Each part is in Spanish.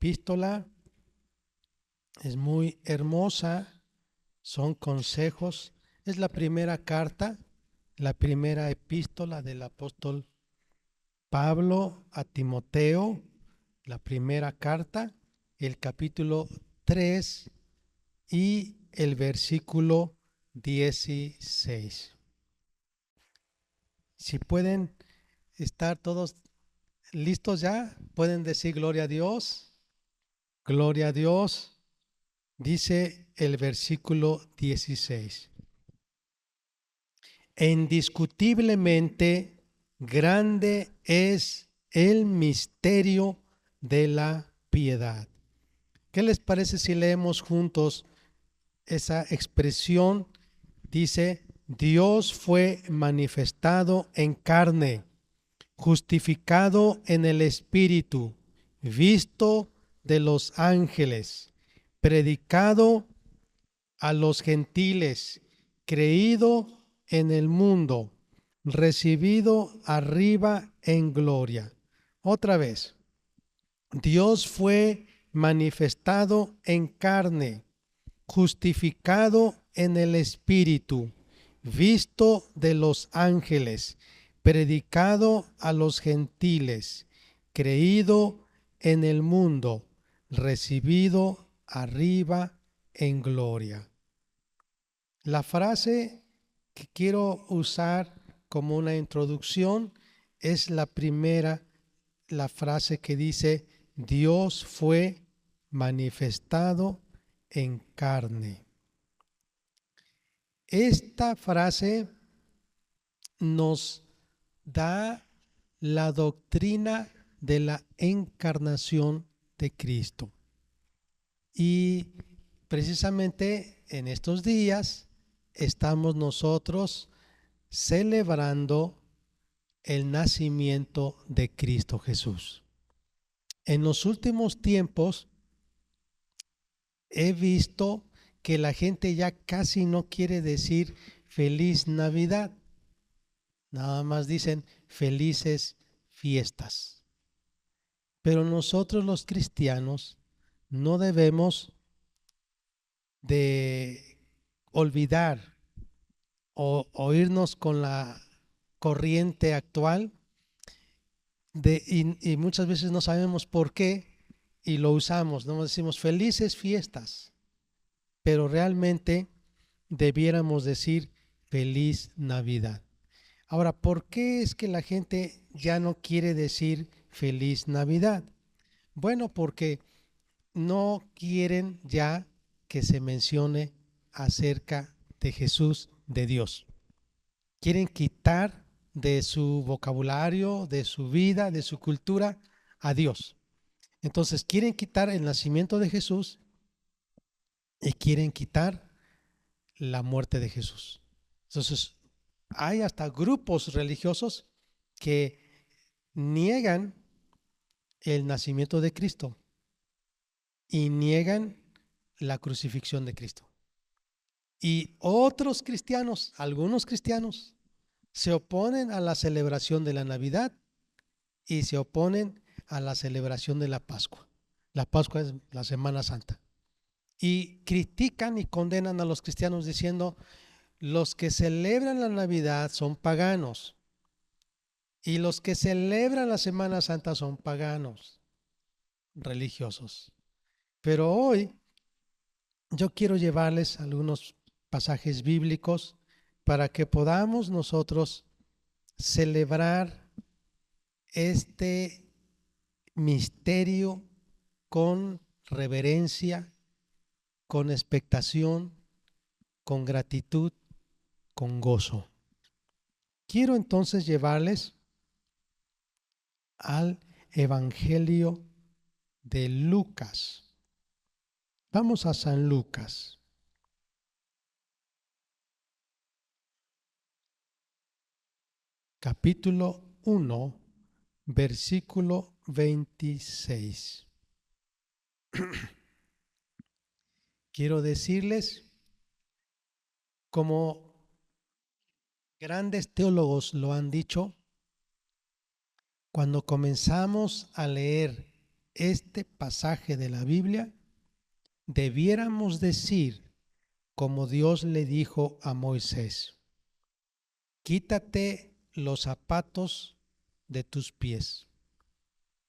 epístola es muy hermosa, son consejos. Es la primera carta, la primera epístola del apóstol Pablo a Timoteo, la primera carta, el capítulo 3 y el versículo 16. Si pueden estar todos listos ya, pueden decir gloria a Dios, gloria a Dios. Dice el versículo 16. Indiscutiblemente grande es el misterio de la piedad. ¿Qué les parece si leemos juntos esa expresión? Dice, Dios fue manifestado en carne, justificado en el Espíritu, visto de los ángeles, predicado a los gentiles, creído en el mundo, recibido arriba en gloria. Otra vez, Dios fue manifestado en carne, justificado en el Espíritu, visto de los ángeles, predicado a los gentiles, creído en el mundo, recibido arriba en gloria. La frase que quiero usar como una introducción es la primera, la frase que dice, Dios fue manifestado en carne. Esta frase nos da la doctrina de la encarnación de Cristo. Y precisamente en estos días estamos nosotros celebrando el nacimiento de Cristo Jesús. En los últimos tiempos he visto que la gente ya casi no quiere decir feliz Navidad. Nada más dicen felices fiestas. Pero nosotros los cristianos no debemos de olvidar o irnos con la corriente actual y muchas veces no sabemos por qué y lo usamos, no decimos felices fiestas, pero realmente debiéramos decir feliz Navidad. Ahora, ¿por qué es que la gente ya no quiere decir feliz Navidad? Bueno, porque no quieren ya que se mencione acerca de Jesús, de Dios. Quieren quitar de su vocabulario, de su vida, de su cultura a Dios. Entonces quieren quitar el nacimiento de Jesús y quieren quitar la muerte de Jesús. Entonces hay hasta grupos religiosos que niegan el nacimiento de Cristo y niegan la crucifixión de Cristo. Y otros cristianos, algunos cristianos, se oponen a la celebración de la Navidad y se oponen a la celebración de la Pascua. La Pascua es la Semana Santa. Y critican y condenan a los cristianos diciendo, los que celebran la Navidad son paganos y los que celebran la Semana Santa son paganos, religiosos. Pero hoy yo quiero llevarles algunos pasajes bíblicos para que podamos nosotros celebrar este misterio con reverencia, con expectación, con gratitud, con gozo. Quiero entonces llevarles al Evangelio de Lucas. Vamos a San Lucas. Capítulo 1, versículo 26. Quiero decirles, como grandes teólogos lo han dicho, cuando comenzamos a leer este pasaje de la Biblia, debiéramos decir, como Dios le dijo a Moisés: quítate los zapatos de tus pies,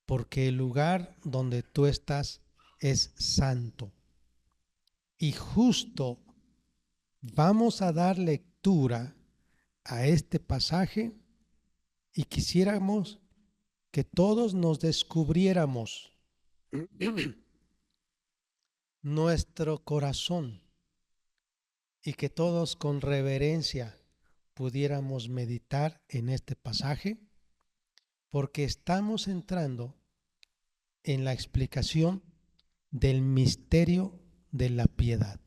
porque el lugar donde tú estás es santo. Y justo vamos a dar lectura a este pasaje y quisiéramos que todos nos descubriéramos nuestro corazón y que todos con reverencia pudiéramos meditar en este pasaje, porque estamos entrando en la explicación del misterio de la piedad.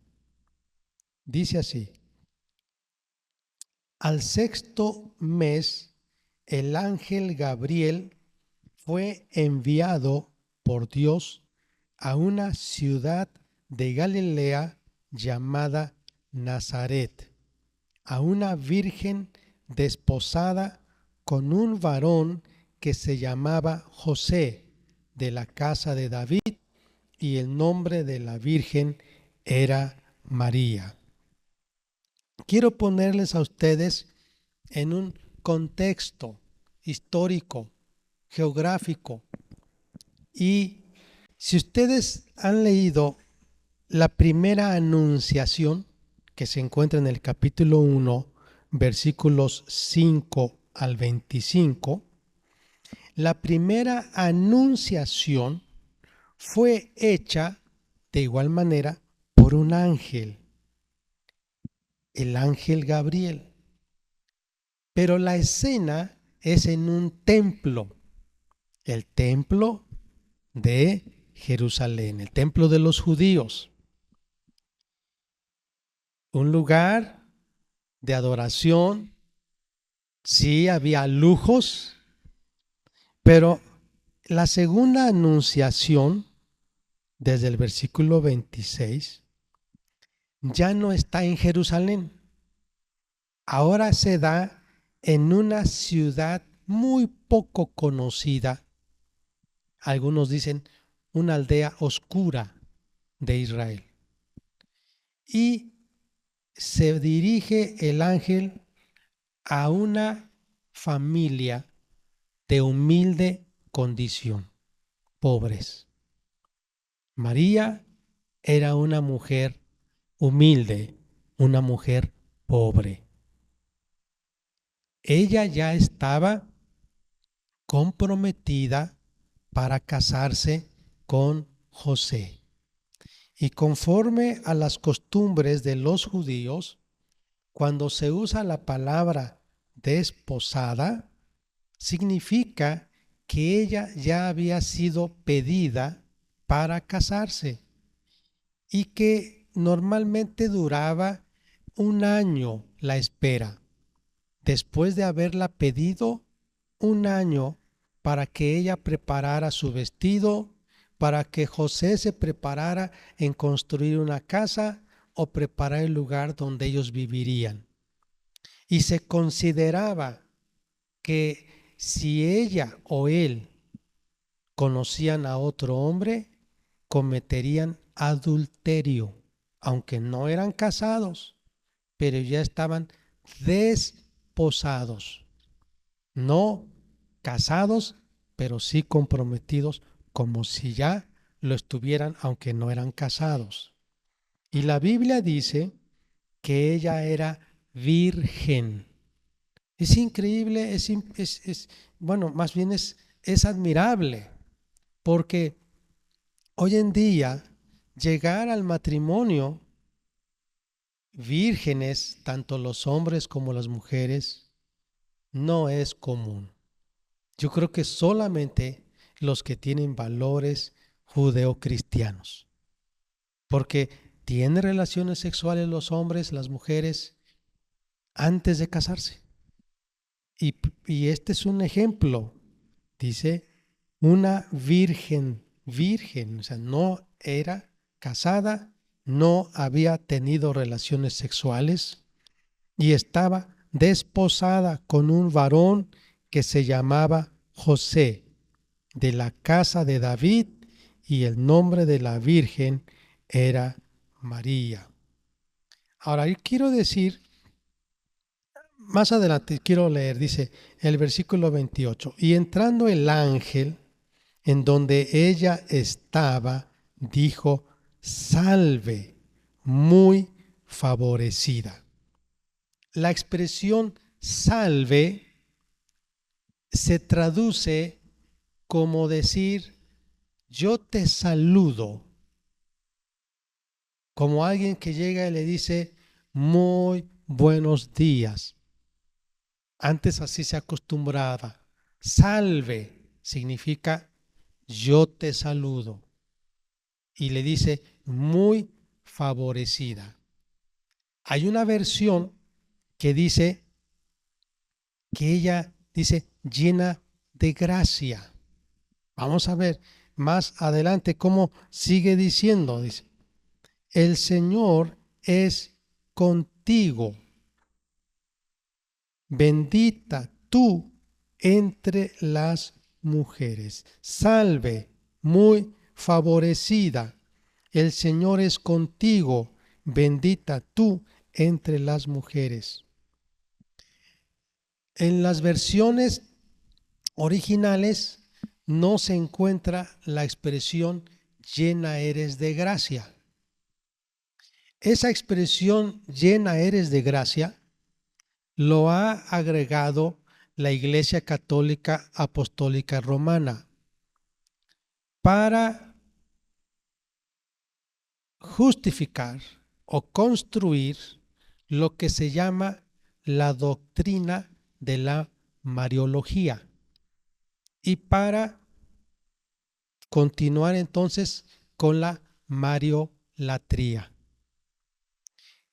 Dice así: al sexto mes, el ángel Gabriel fue enviado por Dios a una ciudad de Galilea llamada Nazaret, a una virgen desposada con un varón que se llamaba José, de la casa de David, y el nombre de la virgen era María. Quiero ponerles a ustedes en un contexto histórico, geográfico, y si ustedes han leído la primera anunciación que se encuentra en el capítulo 1, versículos 5 al 25, la primera anunciación fue hecha de igual manera por un ángel, el ángel Gabriel. Pero la escena es en un templo, el templo de Jerusalén, el templo de los judíos. Un lugar de adoración, sí había lujos, pero la segunda anunciación, desde el versículo 26, ya no está en Jerusalén. Ahora se da en una ciudad muy poco conocida. Algunos dicen una aldea oscura de Israel. Y se dirige el ángel a una familia de humilde condición, pobres. María era una mujer humilde, una mujer pobre. Ella ya estaba comprometida para casarse con José. Y conforme a las costumbres de los judíos, cuando se usa la palabra desposada, significa que ella ya había sido pedida para casarse y que normalmente duraba un año la espera. Después de haberla pedido, un año para que ella preparara su vestido, para que José se preparara en construir una casa o preparar el lugar donde ellos vivirían. Y se consideraba que si ella o él conocían a otro hombre, cometerían adulterio, aunque no eran casados, pero ya estaban desposados, no casados, pero sí comprometidos, como si ya lo estuvieran, aunque no eran casados. Y la Biblia dice que ella era virgen. Es increíble, bueno, más bien es admirable, porque hoy en día llegar al matrimonio vírgenes, tanto los hombres como las mujeres, no es común. Yo creo que solamente los que tienen valores judeocristianos, porque tienen relaciones sexuales los hombres, las mujeres, antes de casarse. Y este es un ejemplo, dice, una virgen, o sea, no era casada, no había tenido relaciones sexuales y estaba desposada con un varón que se llamaba José, de la casa de David, y el nombre de la Virgen era María. Ahora, yo quiero decir, más adelante quiero leer, dice el versículo 28, y entrando el ángel en donde ella estaba, dijo, salve, muy favorecida. La expresión salve se traduce como decir, yo te saludo, como alguien que llega y le dice, muy buenos días. Antes así se acostumbraba. Salve significa yo te saludo. Y le dice muy favorecida. Hay una versión que dice que ella dice llena de gracia. Vamos a ver más adelante cómo sigue diciendo. Dice, el Señor es contigo. Bendita tú entre las mujeres. Salve, muy favorecida. El Señor es contigo. Bendita tú entre las mujeres. En las versiones originales no se encuentra la expresión llena eres de gracia. Esa expresión llena eres de gracia lo ha agregado la Iglesia Católica Apostólica Romana para justificar o construir lo que se llama la doctrina de la Mariología y para continuar entonces con la Mariolatría.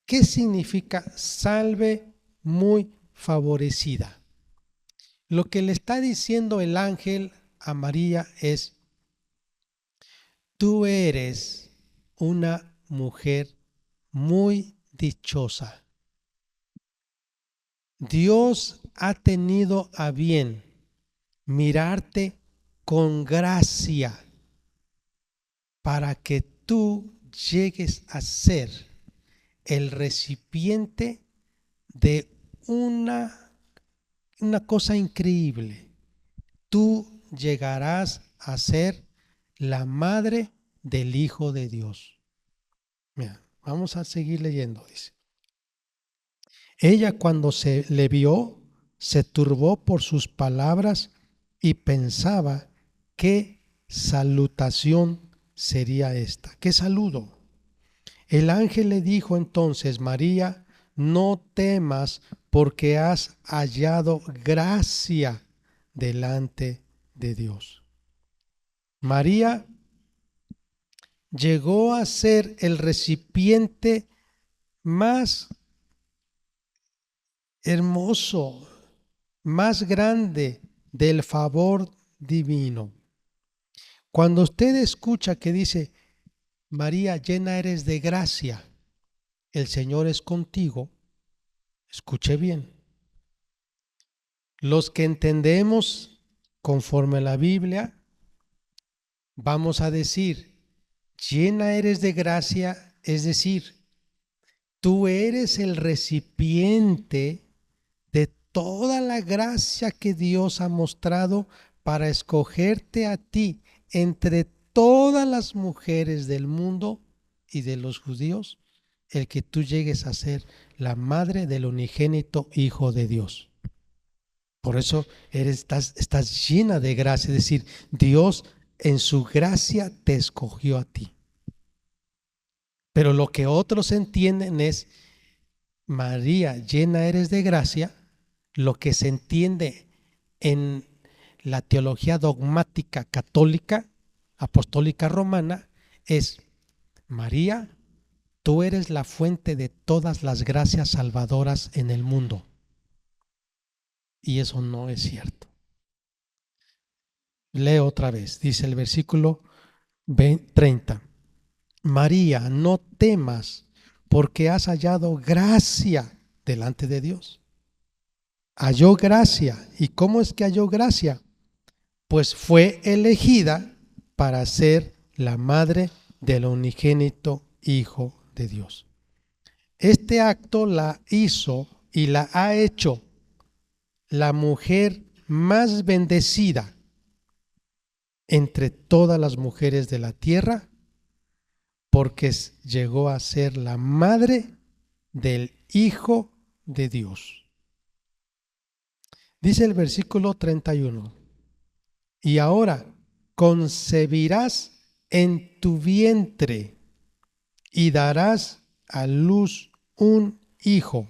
¿Qué significa salve muy favorecida? Lo que le está diciendo el ángel a María es, tú eres una mujer muy dichosa. Dios ha tenido a bien mirarte con gracia para que tú llegues a ser el recipiente de una cosa increíble. Tú llegarás a ser la madre del Hijo de Dios. Mira, vamos a seguir leyendo, dice. Ella cuando se le vio, se turbó por sus palabras y pensaba qué salutación sería esta. ¿Qué saludo? El ángel le dijo entonces, María, no temas porque has hallado gracia delante de Dios. María llegó a ser el recipiente más hermoso, más grande del favor divino. Cuando usted escucha que dice, María, llena eres de gracia, el Señor es contigo, escuche bien. Los que entendemos conforme a la Biblia, vamos a decir, llena eres de gracia, es decir, tú eres el recipiente de toda la gracia que Dios ha mostrado para escogerte a ti entre todas las mujeres del mundo y de los judíos, el que tú llegues a ser la madre del unigénito Hijo de Dios. Por eso estás llena de gracia, es decir, Dios en su gracia te escogió a ti. Pero lo que otros entienden es, María, llena eres de gracia, lo que se entiende en la teología dogmática católica, apostólica romana, es, María, tú eres la fuente de todas las gracias salvadoras en el mundo. Y eso no es cierto. Leo otra vez, dice el versículo 30. María, no temas, porque has hallado gracia delante de Dios. Halló gracia. ¿Y cómo es que halló gracia? Pues fue elegida para ser la madre del unigénito Hijo de Dios. Este acto la hizo y la ha hecho la mujer más bendecida entre todas las mujeres de la tierra, porque llegó a ser la madre del Hijo de Dios. Dice el versículo 31, y ahora concebirás en tu vientre y darás a luz un hijo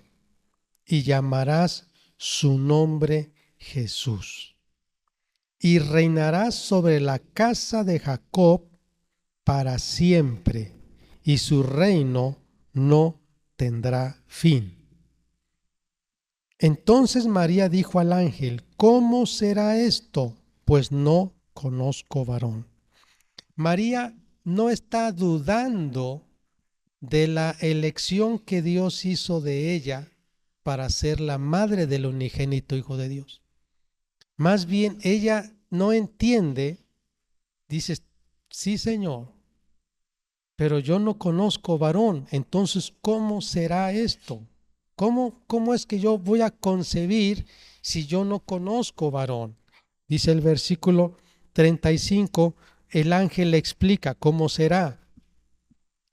y llamarás su nombre Jesús. Y reinarás sobre la casa de Jacob para siempre, y su reino no tendrá fin. Entonces María dijo al ángel: ¿cómo será esto? Pues no conozco varón. María no está dudando de la elección que Dios hizo de ella para ser la madre del unigénito Hijo de Dios. Más bien ella no entiende, dice: sí, Señor, pero yo no conozco varón, entonces ¿cómo será esto? ¿Cómo es que yo voy a concebir si yo no conozco varón? Dice el versículo 35, el ángel le explica cómo será.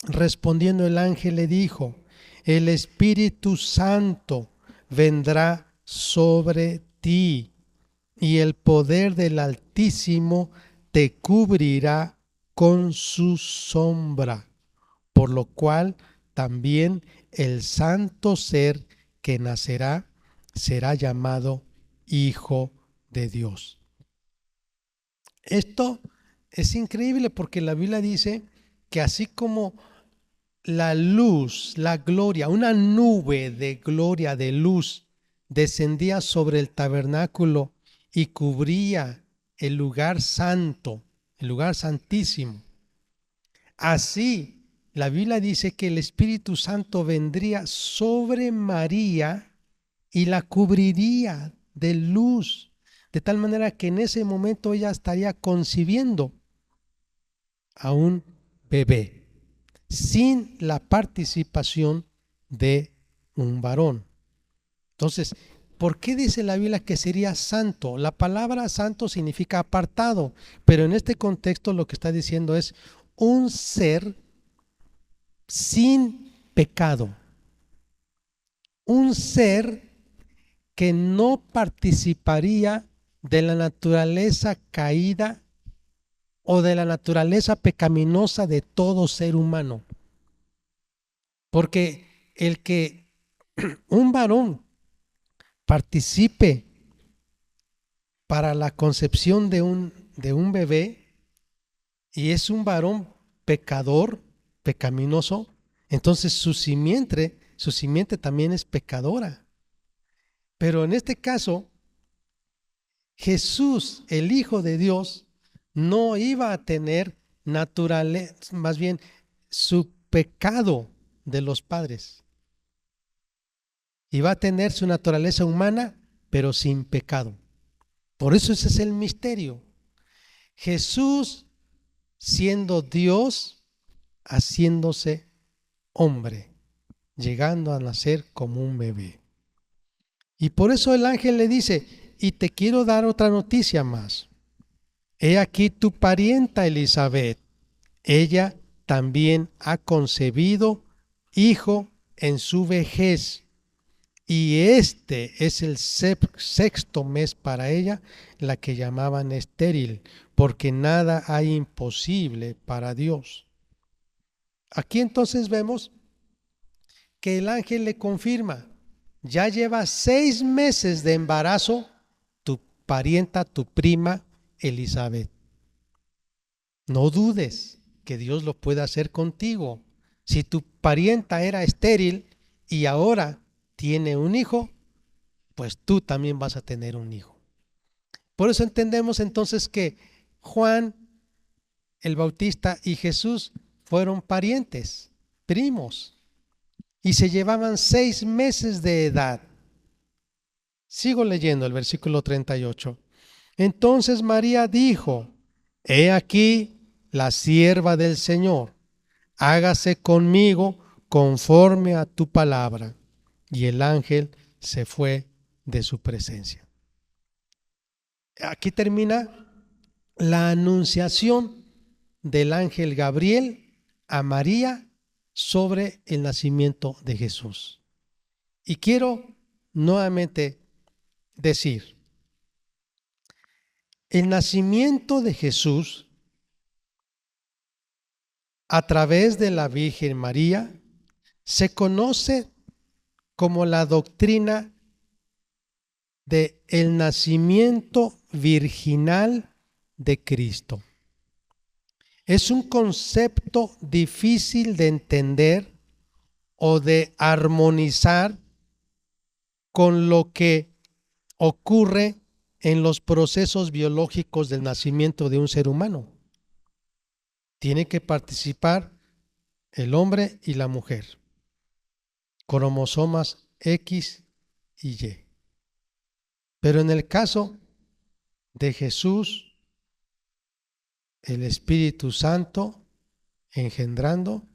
Respondiendo el ángel le dijo: el Espíritu Santo vendrá sobre ti, y el poder del Altísimo te cubrirá con su sombra, por lo cual también el santo ser que nacerá será llamado Hijo de Dios. Esto es increíble porque la Biblia dice que así como la luz, la gloria, una nube de gloria, de luz, descendía sobre el tabernáculo y cubría el lugar santo, el lugar santísimo, así la Biblia dice que el Espíritu Santo vendría sobre María y la cubriría de luz, de tal manera que en ese momento ella estaría concibiendo a un bebé sin la participación de un varón. Entonces, ¿por qué dice la Biblia que sería santo? La palabra santo significa apartado, pero en este contexto lo que está diciendo es un ser sin pecado, un ser que no participaría de la naturaleza caída o de la naturaleza pecaminosa de todo ser humano. Porque el que un varón participe para la concepción de un bebé y es un varón pecador, pecaminoso, entonces su simiente también es pecadora. Pero en este caso, Jesús, el Hijo de Dios, no iba a tener naturaleza, más bien su pecado de los padres. Iba a tener su naturaleza humana, pero sin pecado. Por eso ese es el misterio. Jesús, siendo Dios, haciéndose hombre, llegando a nacer como un bebé. Y por eso el ángel le dice: y te quiero dar otra noticia más. He aquí tu parienta Elizabeth. Ella también ha concebido hijo en su vejez. Y este es el sexto mes para ella, la que llamaban estéril, porque nada hay imposible para Dios. Aquí entonces vemos que el ángel le confirma: ya lleva 6 meses de embarazo tu parienta, tu prima Elizabeth. No dudes que Dios lo puede hacer contigo. Si tu parienta era estéril y ahora tiene un hijo, pues tú también vas a tener un hijo. Por eso entendemos entonces que Juan el Bautista y Jesús fueron parientes, primos, y se llevaban 6 meses de edad. Sigo leyendo el versículo 38. Entonces María dijo: he aquí la sierva del Señor, hágase conmigo conforme a tu palabra. Y el ángel se fue de su presencia. Aquí termina la anunciación del ángel Gabriel a María sobre el nacimiento de Jesús. Y quiero nuevamente decir, el nacimiento de Jesús a través de la Virgen María se conoce como la doctrina de el nacimiento virginal de Cristo. Es un concepto difícil de entender o de armonizar con lo que ocurre en los procesos biológicos del nacimiento de un ser humano. Tiene que participar el hombre y la mujer, cromosomas X y Y. Pero en el caso de Jesús, el Espíritu Santo engendrando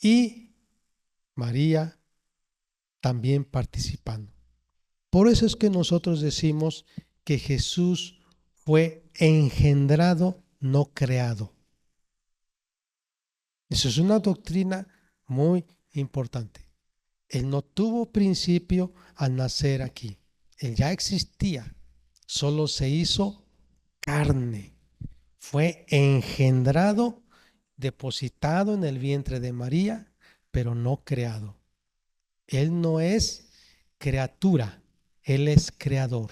y María también participando. Por eso es que nosotros decimos que Jesús fue engendrado, no creado. Eso es una doctrina muy importante. Él no tuvo principio al nacer aquí. Él ya existía, solo se hizo carne. Fue engendrado, depositado en el vientre de María, pero no creado. Él no es criatura, Él es creador,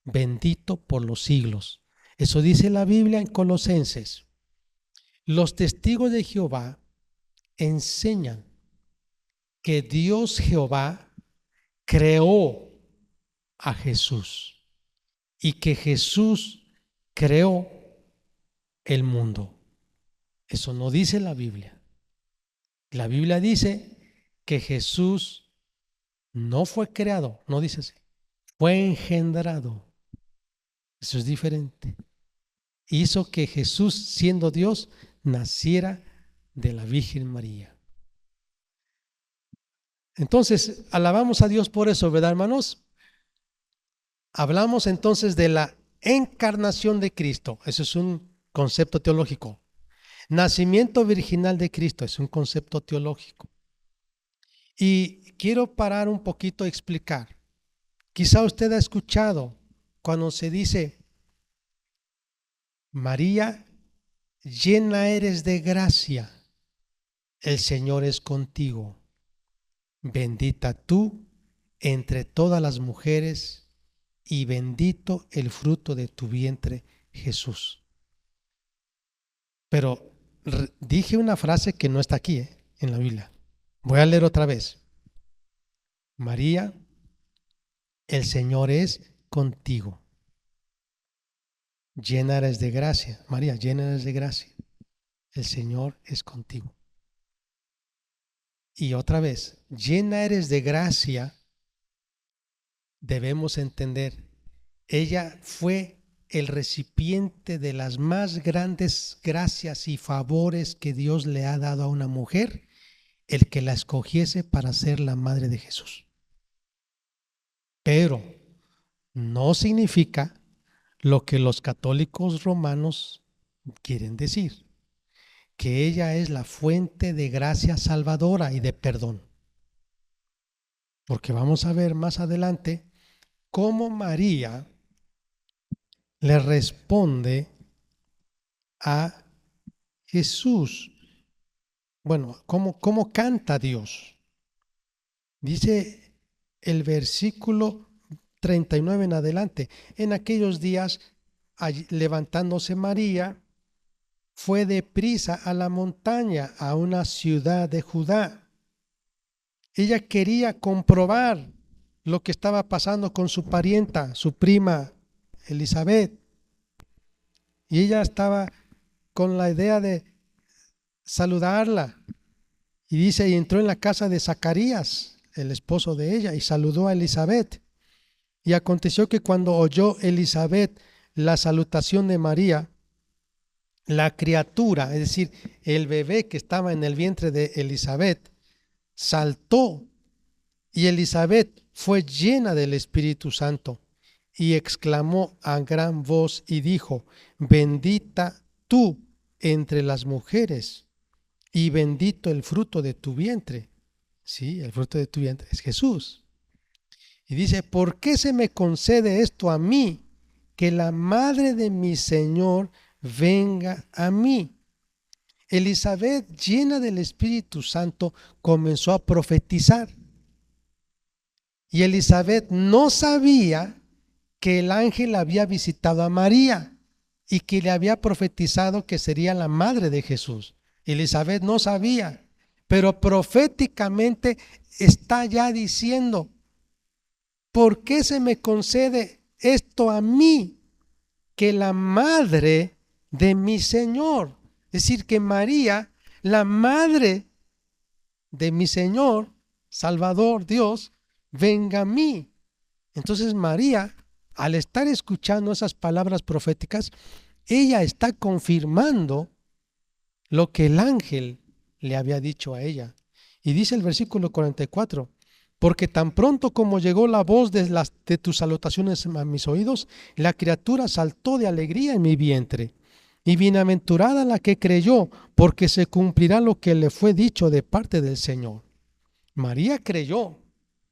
bendito por los siglos. Eso dice la Biblia en Colosenses. Los testigos de Jehová enseñan que Dios Jehová creó a Jesús y que Jesús creó el mundo. Eso no dice la Biblia. La Biblia dice que Jesús no fue creado, no dice así, fue engendrado. Eso es diferente. Hizo que Jesús, siendo Dios, naciera de la Virgen María. Entonces, alabamos a Dios por eso, ¿verdad, hermanos? Hablamos entonces de la encarnación de Cristo. Eso es un concepto teológico. Nacimiento virginal de Cristo es un concepto teológico. Y quiero parar un poquito a explicar. Quizá usted ha escuchado cuando se dice, María, llena eres de gracia, el Señor es contigo. Bendita tú entre todas las mujeres y bendito el fruto de tu vientre, Jesús. Pero dije una frase que no está aquí, en la Biblia. Voy a leer otra vez. María, el Señor es contigo. Llena eres de gracia. María, llena eres de gracia. El Señor es contigo. Y otra vez, llena eres de gracia. Debemos entender, ella fue el recipiente de las más grandes gracias y favores que Dios le ha dado a una mujer, el que la escogiese para ser la madre de Jesús. Pero no significa lo que los católicos romanos quieren decir, que ella es la fuente de gracia salvadora y de perdón. Porque vamos a ver más adelante cómo María le responde a Jesús. Bueno, ¿cómo canta Dios? Dice el versículo 39 en adelante. En aquellos días, levantándose María, fue deprisa a la montaña, a una ciudad de Judá. Ella quería comprobar lo que estaba pasando con su parienta, su prima Elizabeth. Y ella estaba con la idea de saludarla. Y dice, y entró en la casa de Zacarías, el esposo de ella, y saludó a Elizabeth. Y aconteció que cuando oyó Elizabeth la salutación de María, la criatura, es decir, el bebé que estaba en el vientre de Elizabeth, saltó y Elizabeth fue llena del Espíritu Santo y exclamó a gran voz y dijo: bendita tú entre las mujeres y bendito el fruto de tu vientre. Sí, el fruto de tu vientre es Jesús. Y dice: ¿por qué se me concede esto a mí, que la madre de mi Señor venga a mí? Elizabeth, llena del Espíritu Santo, comenzó a profetizar. Y Elizabeth no sabía que el ángel había visitado a María y que le había profetizado que sería la madre de Jesús. Elizabeth no sabía, pero proféticamente está ya diciendo: ¿por qué se me concede esto a mí, que la madre de mi Señor? Es decir, que María, la madre de mi Señor, Salvador, Dios, venga a mí. Entonces María, al estar escuchando esas palabras proféticas, ella está confirmando lo que el ángel le había dicho a ella. Y dice el versículo 44: porque tan pronto como llegó la voz de tus salutaciones a mis oídos, la criatura saltó de alegría en mi vientre. Y bienaventurada la que creyó, porque se cumplirá lo que le fue dicho de parte del Señor. María creyó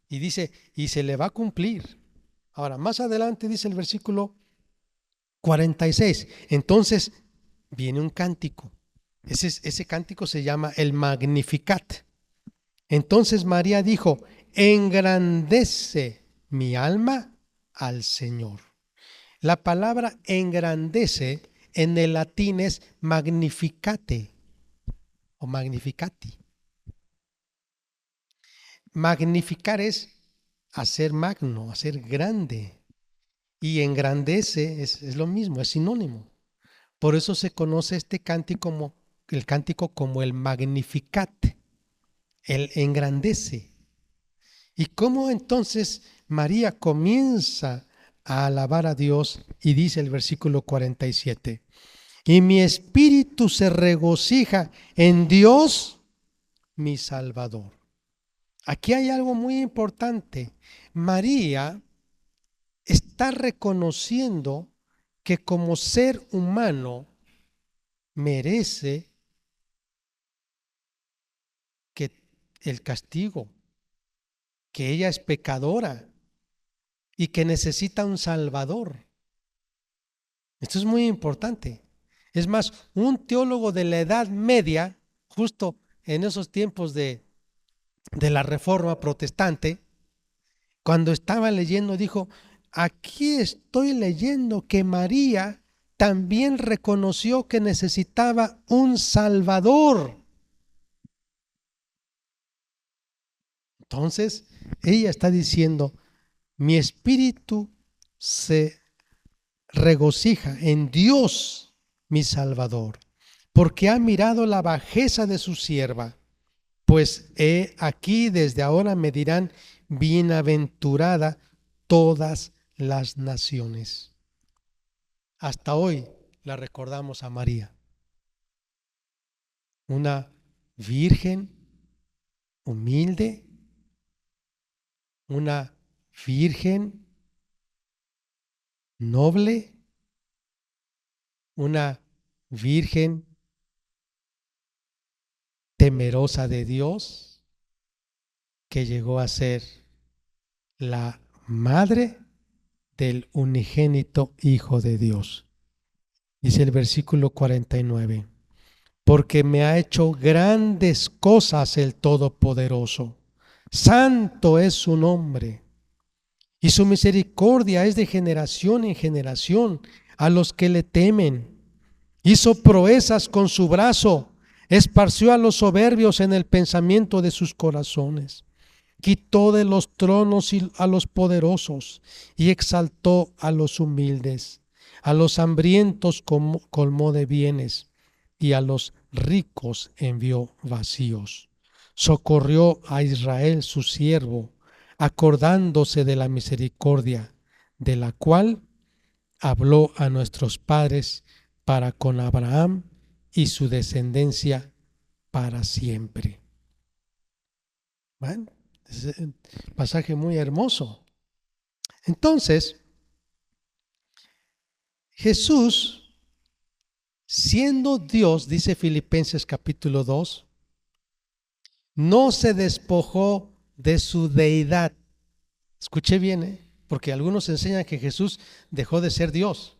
y dice: y se le va a cumplir. Ahora, más adelante dice el versículo 46. Entonces viene un cántico. Ese cántico se llama el Magnificat. Entonces María dijo: engrandece mi alma al Señor. La palabra engrandece en el latín es magnificate o magnificati. Magnificar es hacer magno, hacer grande. Y engrandece es lo mismo, es sinónimo. Por eso se conoce este cántico como el Magnificat, el engrandece. ¿Y cómo entonces María comienza a alabar a Dios? Y dice el versículo 47: y mi espíritu se regocija en Dios mi Salvador. Aquí hay algo muy importante. María está reconociendo que como ser humano merece que el castigo, que ella es pecadora y que necesita un Salvador. Esto es muy importante. Es más, un teólogo de la Edad Media, justo en esos tiempos de la Reforma Protestante, cuando estaba leyendo, dijo: aquí estoy leyendo que María también reconoció que necesitaba un Salvador. Entonces, ella está diciendo: mi espíritu se regocija en Dios, mi Salvador, porque ha mirado la bajeza de su sierva. Pues he aquí desde ahora me dirán: bienaventurada todas las naciones. Hasta hoy la recordamos a María, una virgen humilde, una virgen noble, una virgen temerosa de Dios, que llegó a ser la madre del unigénito Hijo de Dios. Dice el versículo 49: porque me ha hecho grandes cosas el Todopoderoso, santo es su nombre, y su misericordia es de generación en generación a los que le temen. Hizo proezas con su brazo, esparció a los soberbios en el pensamiento de sus corazones. Quitó de los tronos a los poderosos y exaltó a los humildes. A los hambrientos colmó de bienes y a los ricos envió vacíos. Socorrió a Israel su siervo, acordándose de la misericordia, de la cual habló a nuestros padres para con Abraham y su descendencia para siempre. Bueno, es un pasaje muy hermoso. Entonces, Jesús, siendo Dios, dice Filipenses capítulo 2, no se despojó de su deidad. Escuché bien, porque algunos enseñan que Jesús dejó de ser Dios.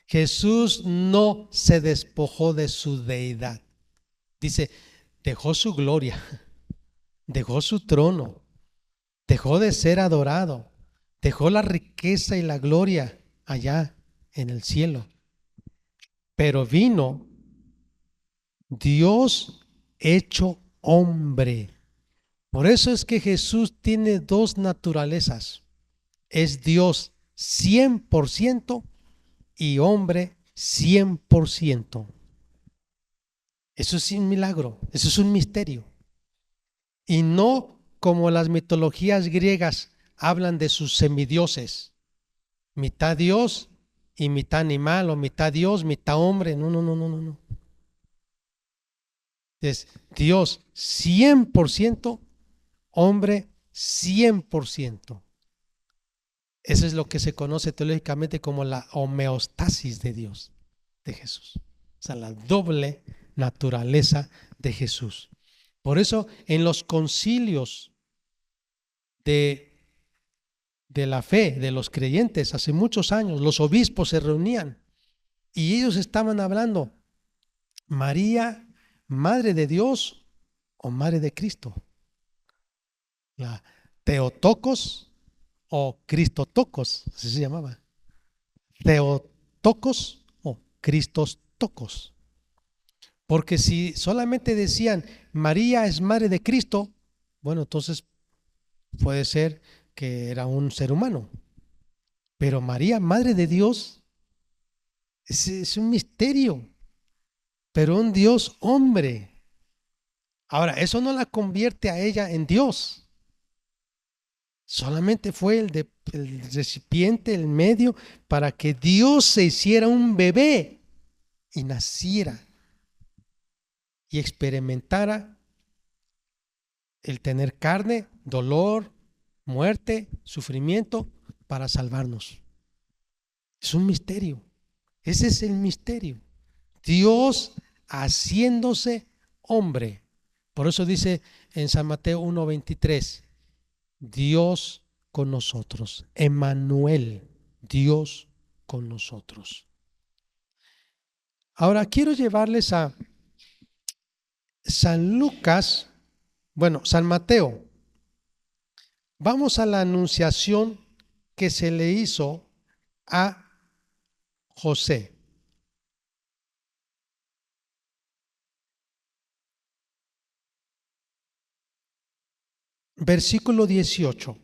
Jesús no se despojó de su deidad. Dice, dejó su gloria, dejó su trono, dejó de ser adorado, dejó la riqueza y la gloria allá en el cielo. Pero vino Dios hecho hombre. Por eso es que Jesús tiene dos naturalezas. Es Dios 100% y hombre 100%. Eso es un milagro, eso es un misterio. Y no como las mitologías griegas hablan de sus semidioses, mitad Dios y mitad animal, o mitad Dios, mitad hombre. No, no, no, no, no. Es Dios 100%, hombre 100%. Eso es lo que se conoce teológicamente como la homeostasis de Dios, de Jesús. O sea, la doble naturaleza de Jesús. Por eso en los concilios de la fe de los creyentes hace muchos años, los obispos se reunían y ellos estaban hablando, María, Madre de Dios o Madre de Cristo, la Theotokos o Cristotokos, así se llamaba, Theotokos o Cristotokos. Porque si solamente decían María es Madre de Cristo, bueno, entonces puede ser que era un ser humano. Pero María, Madre de Dios, es un misterio, pero un Dios hombre. Ahora, eso no la convierte a ella en Dios. Solamente fue el recipiente, el medio, para que Dios se hiciera un bebé y naciera y experimentara el tener carne, dolor, muerte, sufrimiento para salvarnos. Es un misterio. Ese es el misterio. Dios haciéndose hombre. Por eso dice en San Mateo 1:23, Dios con nosotros, Emmanuel, Dios con nosotros. Ahora quiero llevarles a San Lucas, San Mateo. Vamos a la anunciación que se le hizo a José. Versículo 18.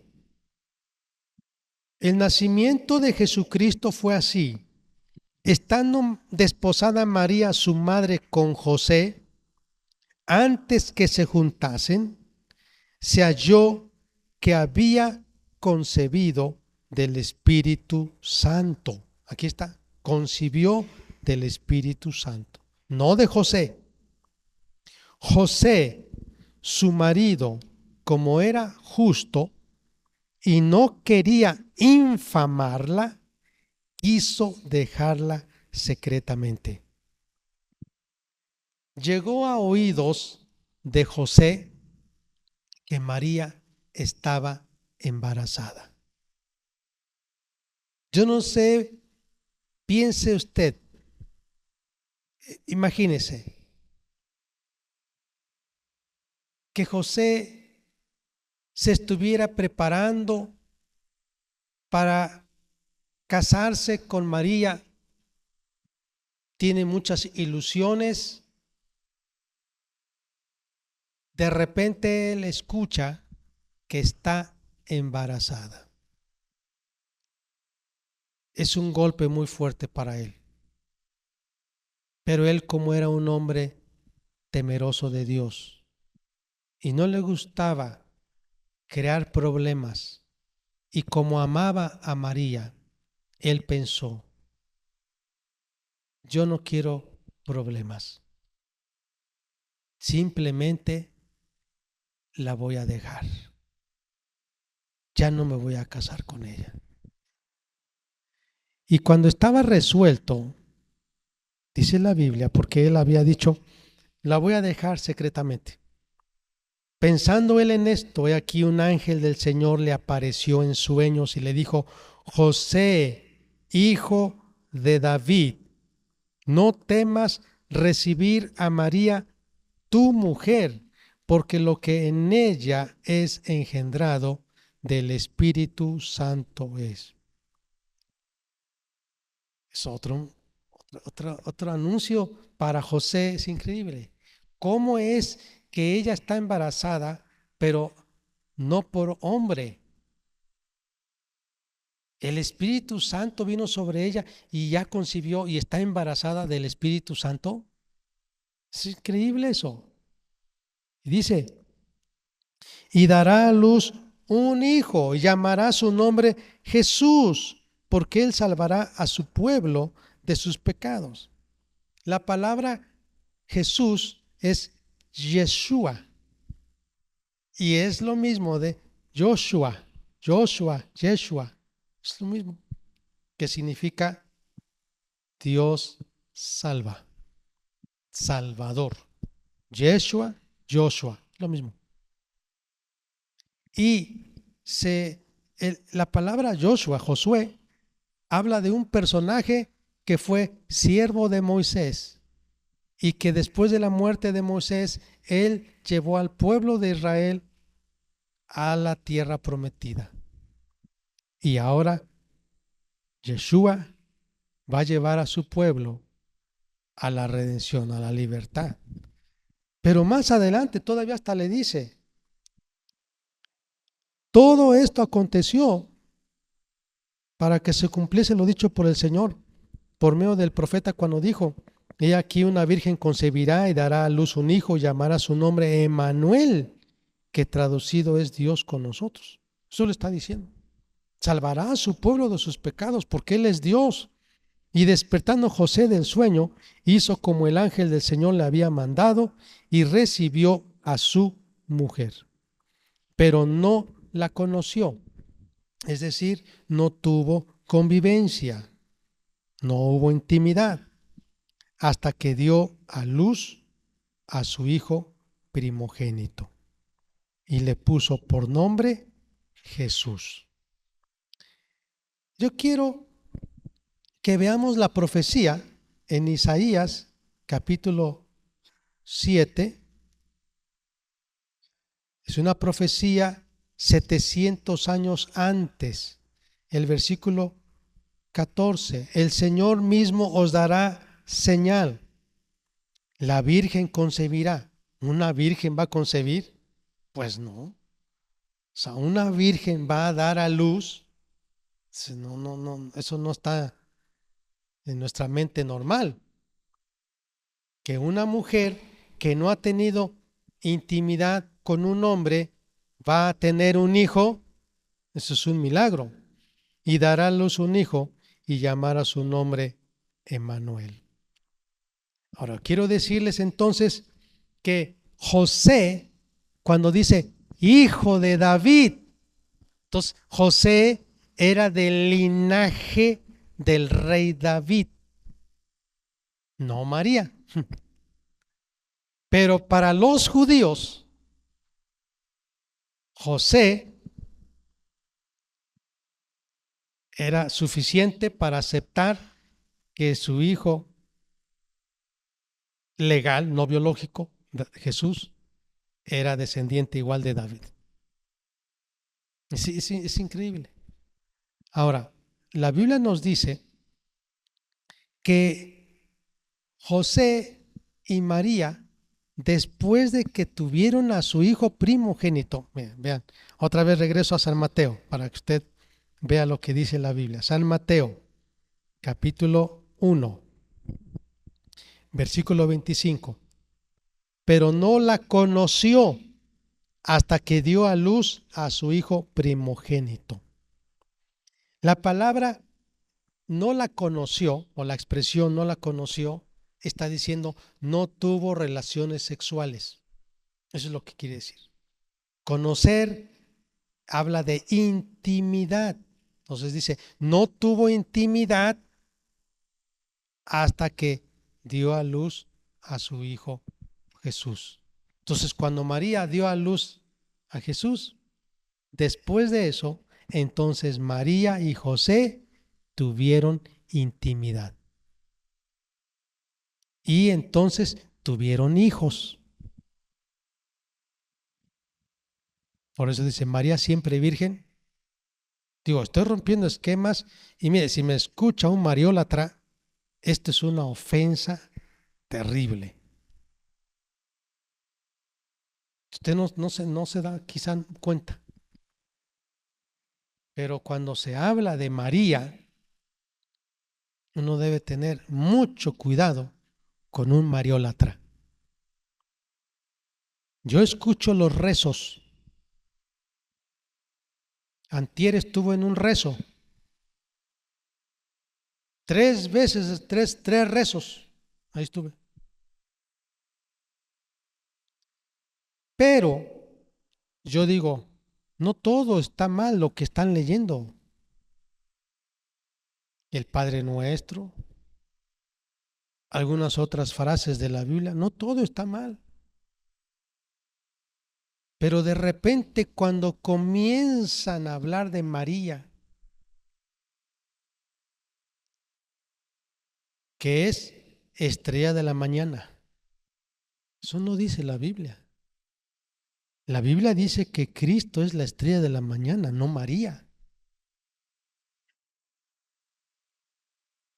El nacimiento de Jesucristo fue así. Estando desposada María, su madre, con José, antes que se juntasen, se halló que había concebido del Espíritu Santo. Aquí está, concibió del Espíritu Santo, no de José. José, su marido, como era justo y no quería infamarla, quiso dejarla secretamente. Llegó a oídos de José que María estaba embarazada. Yo no sé, piense usted, imagínese que José se estuviera preparando para casarse con María, tiene muchas ilusiones, de repente él escucha que está embarazada. Es un golpe muy fuerte para él. Pero él, como era un hombre temeroso de Dios y no le gustaba crear problemas, y como amaba a María, él pensó, yo no quiero problemas. Simplemente la voy a dejar. Ya no me voy a casar con ella. Y cuando estaba resuelto, dice la Biblia, porque él había dicho, la voy a dejar secretamente. Pensando él en esto, he aquí un ángel del Señor le apareció en sueños y le dijo, José, hijo de David, no temas recibir a María, tu mujer, porque lo que en ella es engendrado del Espíritu Santo es. Es otro anuncio para José, es increíble. ¿Cómo es que ella está embarazada, pero no por hombre? El Espíritu Santo vino sobre ella y ya concibió y está embarazada del Espíritu Santo. Es increíble eso. Y dice, y dará a luz un hijo y llamará su nombre Jesús, porque él salvará a su pueblo de sus pecados. La palabra Jesús es Yeshua y es lo mismo de Joshua, Yeshua. Es lo mismo, que significa Dios salva, Salvador. Yeshua, Joshua, lo mismo. Y la palabra Josué, habla de un personaje que fue siervo de Moisés y que después de la muerte de Moisés, él llevó al pueblo de Israel a la tierra prometida. Y ahora Yeshua va a llevar a su pueblo a la redención, a la libertad. Pero más adelante todavía hasta le dice, todo esto aconteció para que se cumpliese lo dicho por el Señor, por medio del profeta cuando dijo, he aquí una virgen concebirá y dará a luz un hijo y llamará su nombre Emmanuel, que traducido es Dios con nosotros. Eso le está diciendo. Salvará a su pueblo de sus pecados porque Él es Dios. Y despertando José del sueño, hizo como el ángel del Señor le había mandado y recibió a su mujer. Pero no la conoció, es decir, no tuvo convivencia, no hubo intimidad, hasta que dio a luz a su hijo primogénito y le puso por nombre Jesús. Yo quiero que veamos la profecía en Isaías capítulo 7. Es una profecía 700 años antes. El versículo 14. El Señor mismo os dará señal. La virgen concebirá. ¿Una virgen va a concebir? Pues no. O sea, una virgen va a dar a luz. No, eso no está en nuestra mente normal. Que una mujer que no ha tenido intimidad con un hombre va a tener un hijo, eso es un milagro. Y dará a luz un hijo y llamará su nombre Emmanuel. Ahora, quiero decirles entonces que José, cuando dice hijo de David, entonces José era del linaje del rey David, no María. Pero para los judíos, José era suficiente para aceptar que su hijo legal, no biológico, Jesús, era descendiente igual de David. Es increíble. Ahora, la Biblia nos dice que José y María, después de que tuvieron a su hijo primogénito, vean, otra vez regreso a San Mateo para que usted vea lo que dice la Biblia. San Mateo, capítulo 1, versículo 25. Pero no la conoció hasta que dio a luz a su hijo primogénito. La palabra no la conoció, o la expresión no la conoció, está diciendo no tuvo relaciones sexuales. Eso es lo que quiere decir. Conocer habla de intimidad. Entonces dice, no tuvo intimidad hasta que dio a luz a su hijo Jesús. Entonces, cuando María dio a luz a Jesús, después de eso, entonces María y José tuvieron intimidad. Y entonces tuvieron hijos. Por eso dice María siempre virgen. Digo, estoy rompiendo esquemas y mire, si me escucha un mariólatra, esto es una ofensa terrible. Usted no se da quizá cuenta. Pero cuando se habla de María, uno debe tener mucho cuidado con un mariólatra. Yo escucho los rezos. Antier estuvo en un rezo. 3 veces, tres rezos. Ahí estuve. Pero yo digo, no todo está mal lo que están leyendo. El Padre Nuestro, algunas otras frases de la Biblia, no todo está mal. Pero de repente cuando comienzan a hablar de María, que es estrella de la mañana, eso no dice la Biblia. La Biblia dice que Cristo es la estrella de la mañana, no María.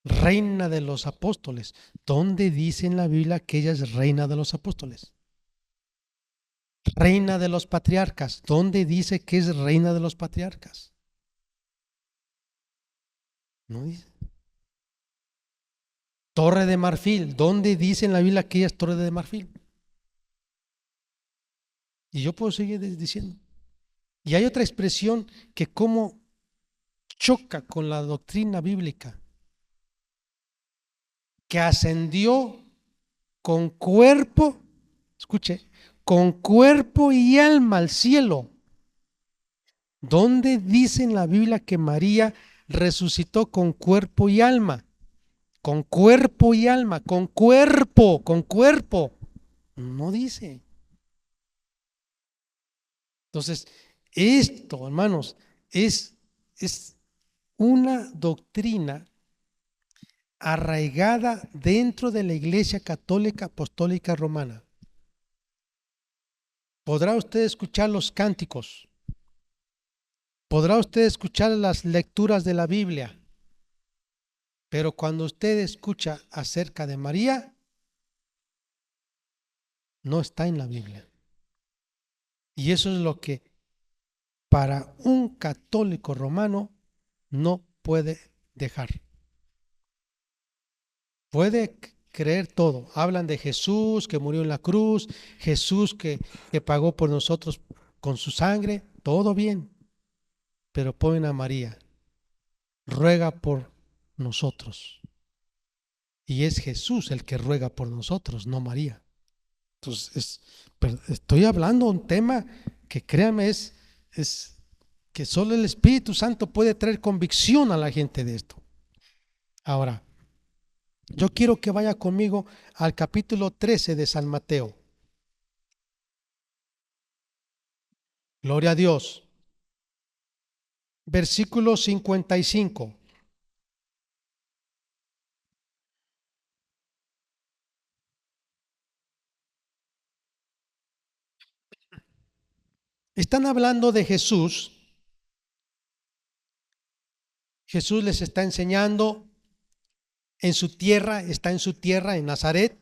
Reina de los apóstoles. ¿Dónde dice en la Biblia que ella es reina de los apóstoles? Reina de los patriarcas. ¿Dónde dice que es reina de los patriarcas? No dice. Torre de marfil. ¿Dónde dice en la Biblia que ella es torre de marfil? Y yo puedo seguir diciendo. Y hay otra expresión que como choca con la doctrina bíblica, que ascendió con cuerpo, escuche, con cuerpo y alma al cielo. ¿Dónde dice en la Biblia que María resucitó con cuerpo y alma? Con cuerpo y alma, con cuerpo, con cuerpo. No dice. Entonces, esto, hermanos, es una doctrina arraigada dentro de la Iglesia Católica Apostólica Romana. Podrá usted escuchar los cánticos, podrá usted escuchar las lecturas de la Biblia, pero cuando usted escucha acerca de María, no está en la Biblia. Y eso es lo que para un católico romano no puede dejar. Puede creer todo. Hablan de Jesús que murió en la cruz, Jesús que pagó por nosotros con su sangre, todo bien. Pero ponen a María, ruega por nosotros. Y es Jesús el que ruega por nosotros, no María. Entonces, estoy hablando de un tema que créame es que solo el Espíritu Santo puede traer convicción a la gente de esto. Ahora, yo quiero que vaya conmigo al capítulo 13 de San Mateo. Gloria a Dios. Versículo 55. Están hablando de Jesús. Jesús les está enseñando en su tierra, está en su tierra, en Nazaret.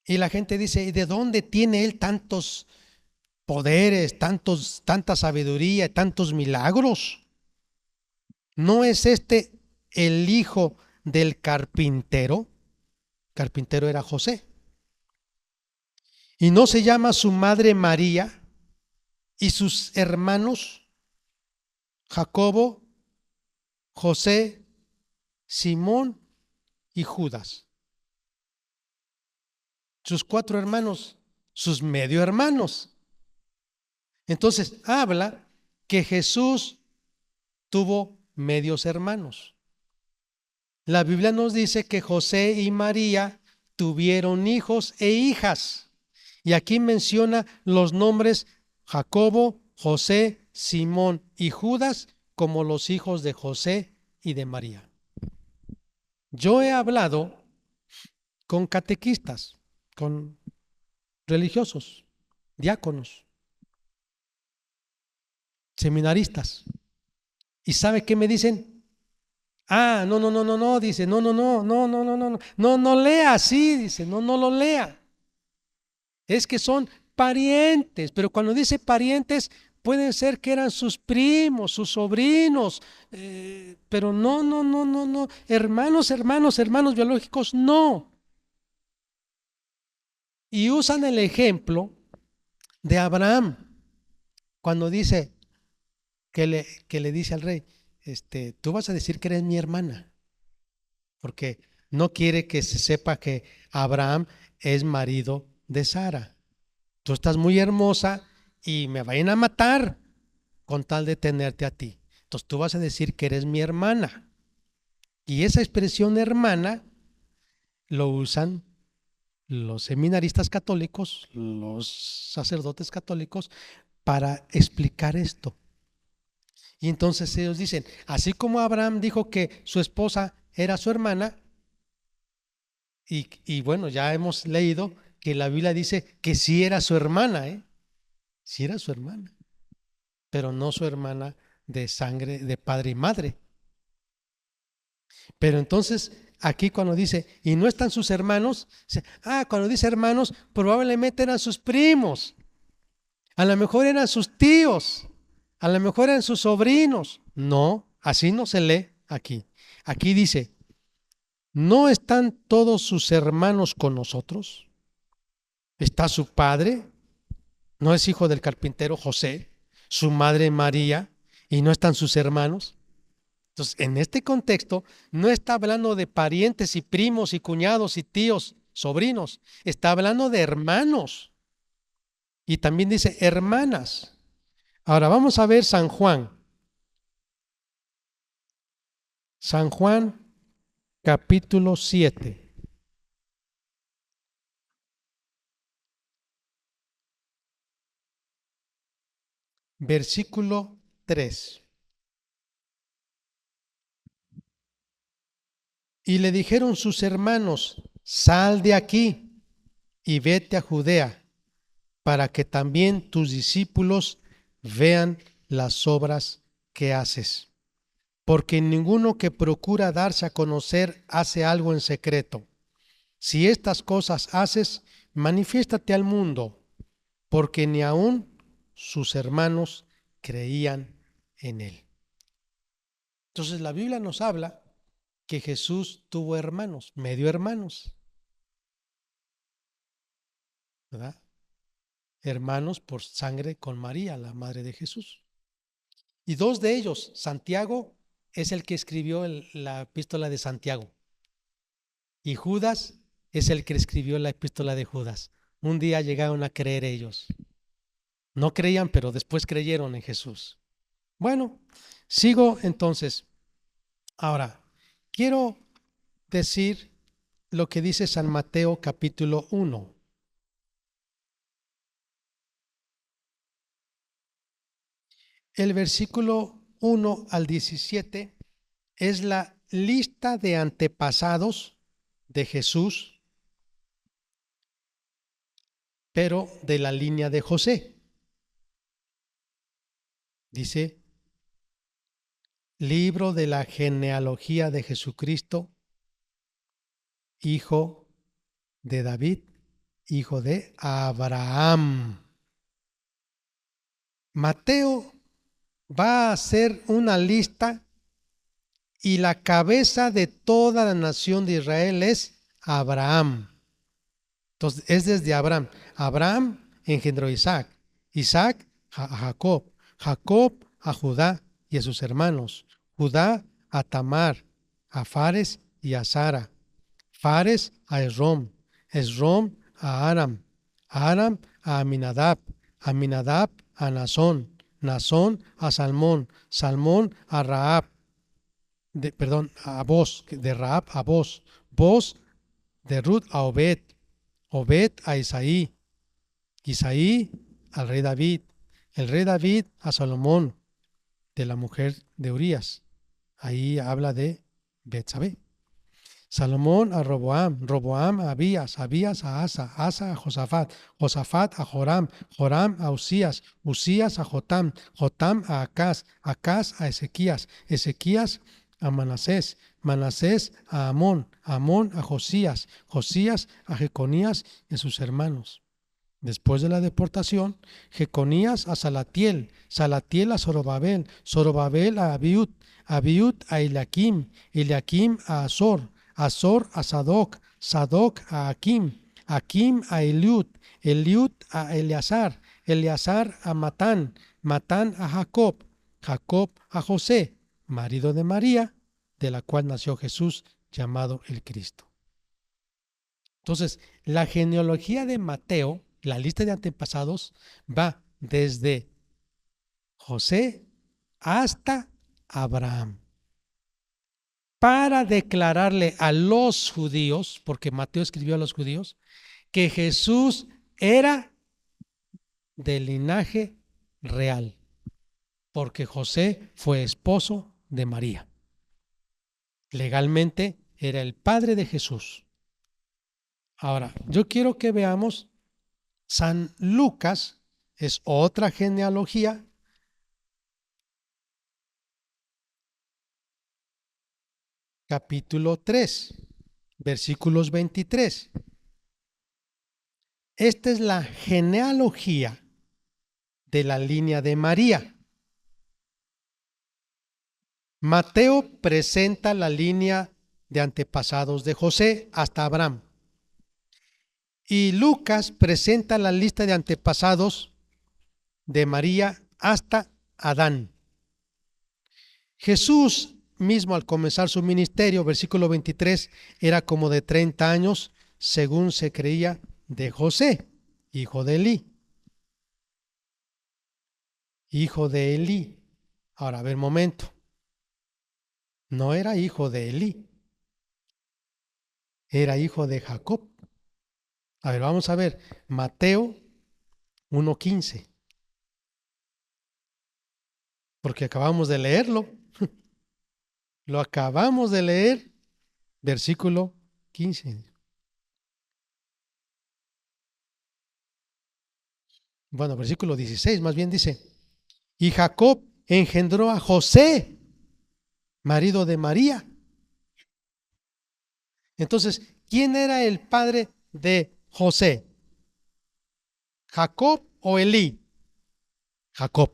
Y la gente dice, ¿de dónde tiene él tantos poderes, tanta sabiduría, tantos milagros? ¿No es este el hijo del carpintero? Carpintero era José. ¿Y no se llama su madre María y sus hermanos Jacobo, José, Simón y Judas. Sus 4 hermanos, sus medio hermanos. Entonces habla que Jesús tuvo medios hermanos. La Biblia nos dice que José y María tuvieron hijos e hijas. Y aquí menciona los nombres Jacobo, José, Simón y Judas como los hijos de José y de María. Yo he hablado con catequistas, con religiosos, diáconos, seminaristas. ¿Y sabe qué me dicen? Ah, no, dice, no lea así, dice, no lo lea. Es que son parientes, pero cuando dice parientes, pueden ser que eran sus primos, sus sobrinos, pero no, hermanos biológicos, no. Y usan el ejemplo de Abraham, cuando dice que le dice al rey, tú vas a decir que eres mi hermana, porque no quiere que se sepa que Abraham es marido de Sara. Tú estás muy hermosa y me vayan a matar con tal de tenerte a ti. Entonces tú vas a decir que eres mi hermana. Y esa expresión hermana lo usan los seminaristas católicos, los sacerdotes católicos, para explicar esto. Y entonces ellos dicen, así como Abraham dijo que su esposa era su hermana, y bueno, ya hemos leído que la Biblia dice que sí era su hermana, sí era su hermana, pero no su hermana de sangre, de padre y madre. Pero entonces aquí cuando dice, y no están sus hermanos, cuando dice hermanos, probablemente eran sus primos, a lo mejor eran sus tíos, a lo mejor eran sus sobrinos. No, así no se lee aquí. Aquí dice, ¿no están todos sus hermanos con nosotros? ¿Está su padre? ¿No es hijo del carpintero José? ¿Su madre María? ¿Y no están sus hermanos? Entonces, en este contexto, no está hablando de parientes y primos y cuñados y tíos, sobrinos. Está hablando de hermanos. Y también dice hermanas. Ahora vamos a ver San Juan. San Juan, capítulo 7. Versículo 3. Y le dijeron sus hermanos, sal de aquí y vete a Judea, para que también tus discípulos vean las obras que haces. Porque ninguno que procura darse a conocer hace algo en secreto. Si estas cosas haces, manifiéstate al mundo, porque ni aun sus hermanos creían en él. Entonces la Biblia nos habla que Jesús tuvo hermanos, medio hermanos, ¿verdad? Hermanos por sangre con María, la madre de Jesús. Y 2 de ellos, Santiago, es el que escribió la epístola de Santiago. Y Judas es el que escribió la epístola de Judas. Un día llegaron a creer ellos. No creían, pero después creyeron en Jesús. Bueno, sigo entonces. Ahora, quiero decir lo que dice San Mateo capítulo 1. El versículo 1 al 17 es la lista de antepasados de Jesús, pero de la línea de José. Dice, libro de la genealogía de Jesucristo, hijo de David, hijo de Abraham. Mateo va a hacer una lista y la cabeza de toda la nación de Israel es Abraham. Entonces es desde Abraham. Abraham engendró a Isaac, Isaac a Jacob, Jacob a Judá y a sus hermanos, Judá a Tamar a Fares y a Zara, Fares a Esrom, Esrom a Aram, Aram a Aminadab, Aminadab a Nasón, Nasón a Salmón, Salmón a Rahab, a Boz, de Rahab a Boz, Boz de Ruth a Obed, Obed a Isaí, Isaí al rey David, el rey David a Salomón, de la mujer de Urías. Ahí habla de Betsabé. Salomón a Roboam, Roboam a Abías, Abías a Asa, Asa a Josafat, Josafat a Joram, Joram a Usías, Usías a Jotam, Jotam a Acaz, Acaz a Ezequías, Ezequías a Manasés, Manasés a Amón, Amón a Josías, Josías a Jeconías y a sus hermanos. Después de la deportación, Jeconías a Salatiel, Salatiel a Zorobabel, Zorobabel a Abiud, Abiud a Eliakim, Eliakim a Azor, Azor a Sadoc, Sadoc a Akim, Akim a Eliud, Eliud a Eleazar, Eleazar a Matán, Matán a Jacob, Jacob a José, marido de María, de la cual nació Jesús, llamado el Cristo. Entonces, la genealogía de Mateo, la lista de antepasados, va desde José hasta Abraham, para declararle a los judíos, porque Mateo escribió a los judíos, que Jesús era del linaje real, porque José fue esposo de María. Legalmente era el padre de Jesús. Ahora, yo quiero que veamos San Lucas, es otra genealogía. Capítulo 3, versículos 23. Esta es la genealogía de la línea de María. Mateo presenta la línea de antepasados de José hasta Abraham. Y Lucas presenta la lista de antepasados de María hasta Adán. Jesús mismo al comenzar su ministerio, versículo 23, era como de 30 años, según se creía de José, hijo de Elí. Hijo de Elí. Ahora, a ver, momento. No era hijo de Elí. Era hijo de Jacob. A ver, vamos a ver. Mateo 1:15. Porque acabamos de leerlo. Lo acabamos de leer. Versículo 15. Bueno, versículo 16 más bien dice. Y Jacob engendró a José, marido de María. Entonces, ¿quién era el padre de José? ¿Jacob o Elí? Jacob.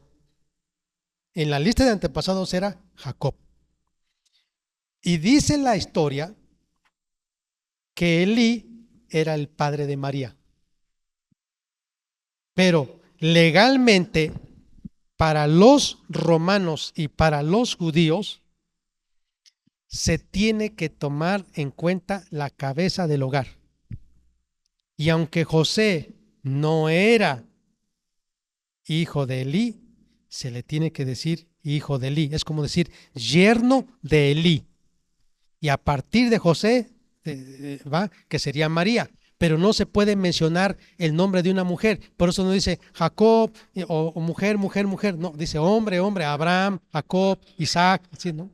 En la lista de antepasados era Jacob. Y dice la historia que Elí era el padre de María. Pero legalmente, para los romanos y para los judíos, se tiene que tomar en cuenta la cabeza del hogar. Y aunque José no era hijo de Elí, se le tiene que decir hijo de Elí. Es como decir yerno de Elí. Y a partir de José va, que sería María. Pero no se puede mencionar el nombre de una mujer. Por eso no dice Jacob o mujer, mujer, mujer. No, dice hombre, hombre, Abraham, Jacob, Isaac, ¿sí, no?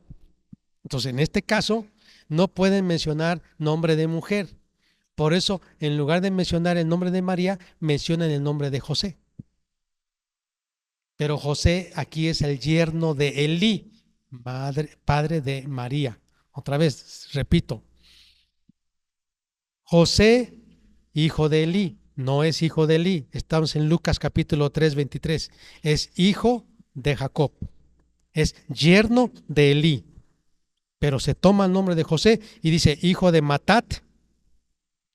Entonces, en este caso, no pueden mencionar nombre de mujer. Por eso, en lugar de mencionar el nombre de María, mencionan el nombre de José. Pero José aquí es el yerno de Elí, padre de María. Otra vez, repito. José, hijo de Elí, no es hijo de Elí. Estamos en Lucas capítulo 3, 23. Es hijo de Jacob. Es yerno de Elí. Pero se toma el nombre de José y dice hijo de Matat,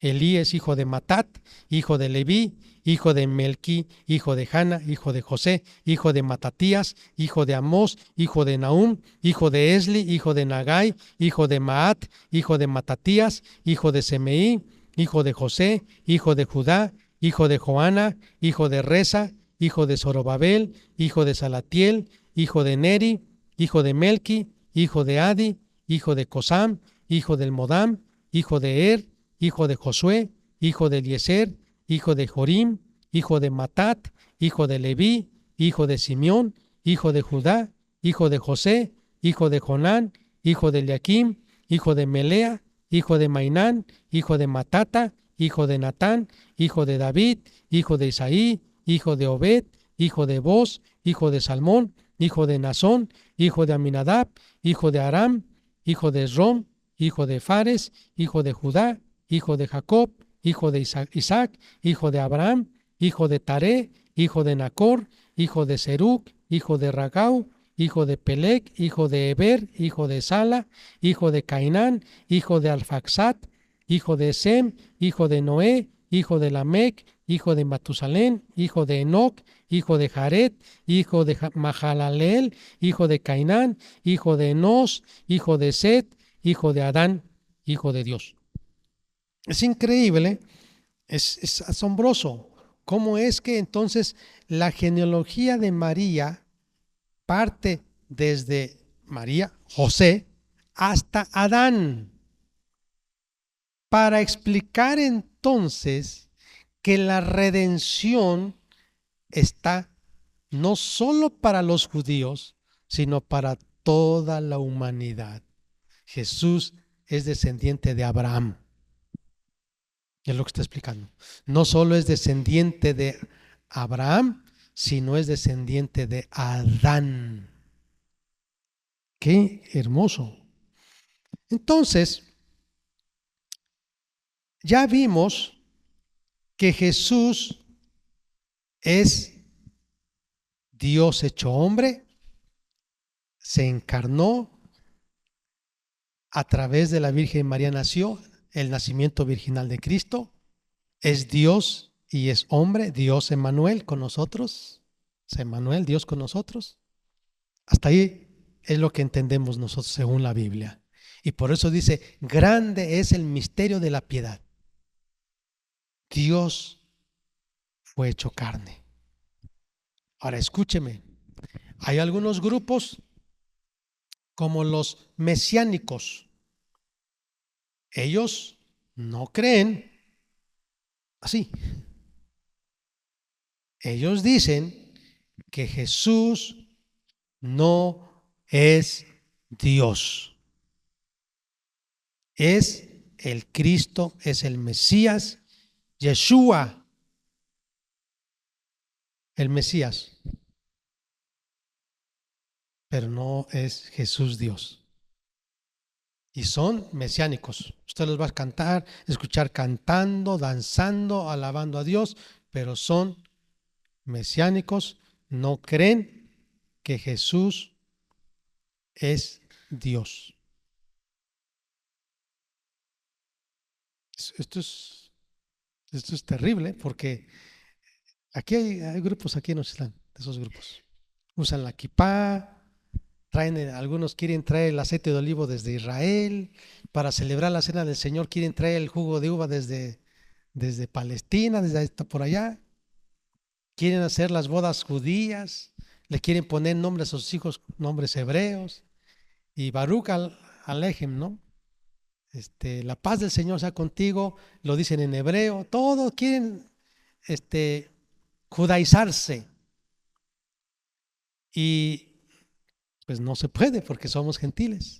Elí es hijo de Matat, hijo de Leví, hijo de Melquí, hijo de Jana, hijo de José, hijo de Matatías, hijo de Amós, hijo de Nahum, hijo de Esli, hijo de Nagai, hijo de Maat, hijo de Matatías, hijo de Semeí, hijo de José, hijo de Judá, hijo de Joana, hijo de Reza, hijo de Zorobabel, hijo de Salatiel, hijo de Neri, hijo de Melqui, hijo de Adi, hijo de Cosam, hijo del Modam, hijo de Er, hijo de Josué, hijo de Eliezer, hijo de Jorim, hijo de Matat, hijo de Leví, hijo de Simeón, hijo de Judá, hijo de José, hijo de Jonán, hijo de Eliakim, hijo de Melea, hijo de Mainán, hijo de Matata, hijo de Natán, hijo de David, hijo de Isaí, hijo de Obed, hijo de Boz, hijo de Salmón, hijo de Nazón, hijo de Aminadab, hijo de Aram, hijo de Esrom, hijo de Fares, hijo de Judá, hijo de Jacob, hijo de Isaac, hijo de Abraham, hijo de Taré, hijo de Nacor, hijo de Seruc, hijo de Ragau, hijo de Pelec, hijo de Eber, hijo de Sala, hijo de Cainán, hijo de Alfaxat, hijo de Sem, hijo de Noé, hijo de Lamec, hijo de Matusalén, hijo de Enoc, hijo de Jared, hijo de Mahalaleel, hijo de Cainán, hijo de Enos, hijo de Set, hijo de Adán, hijo de Dios. Es increíble, es asombroso cómo es que entonces la genealogía de María parte desde María, José, hasta Adán, para explicar entonces que la redención está no solo para los judíos, sino para toda la humanidad. Jesús es descendiente de Abraham. Es lo que está explicando. No solo es descendiente de Abraham, sino es descendiente de Adán. Qué hermoso. Entonces, ya vimos que Jesús es Dios hecho hombre, se encarnó, a través de la Virgen María nació, el nacimiento virginal de Cristo, es Dios y es hombre, Dios Emmanuel con nosotros, es Emmanuel, Dios con nosotros. Hasta ahí es lo que entendemos nosotros según la Biblia. Y por eso dice, grande es el misterio de la piedad. Dios fue hecho carne. Ahora escúcheme, hay algunos grupos como los mesiánicos. Ellos no creen así. Ellos dicen que Jesús no es Dios. Es el Cristo, es el Mesías, Yeshua, el Mesías, pero no es Jesús Dios. Y son mesiánicos. Usted los va a cantar, escuchar cantando, danzando, alabando a Dios, pero son mesiánicos, no creen que Jesús es Dios. Esto es terrible porque aquí hay grupos, aquí nos están, de esos grupos. Usan la kipá, traen, algunos quieren traer el aceite de olivo desde Israel, para celebrar la cena del Señor quieren traer el jugo de uva desde Palestina, desde por allá. Quieren hacer las bodas judías, le quieren poner nombres a sus hijos, nombres hebreos, y Baruch Alejem, ¿no? La paz del Señor sea contigo, lo dicen en hebreo, todos quieren judaizarse, y pues no se puede porque somos gentiles.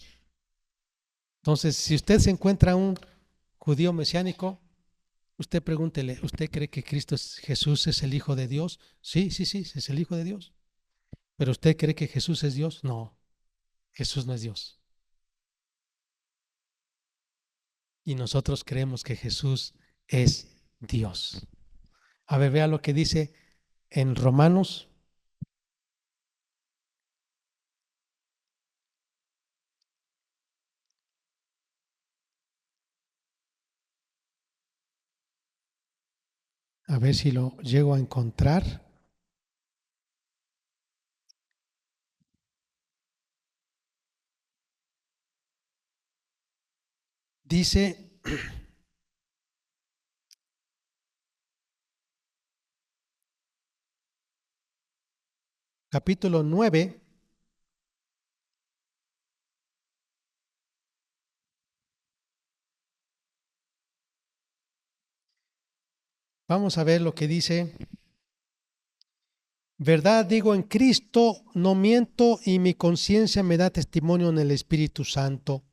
Entonces, si usted se encuentra un judío mesiánico, usted pregúntele, ¿usted cree que Jesús es el Hijo de Dios? Sí, sí, sí, es el Hijo de Dios. ¿Pero usted cree que Jesús es Dios? No, Jesús no es Dios. Y nosotros creemos que Jesús es Dios. A ver, vea lo que dice en Romanos A ver si lo llego a encontrar. Dice, capítulo 9, vamos a ver lo que dice. Verdad digo en Cristo, no miento, y mi conciencia me da testimonio en el Espíritu Santo,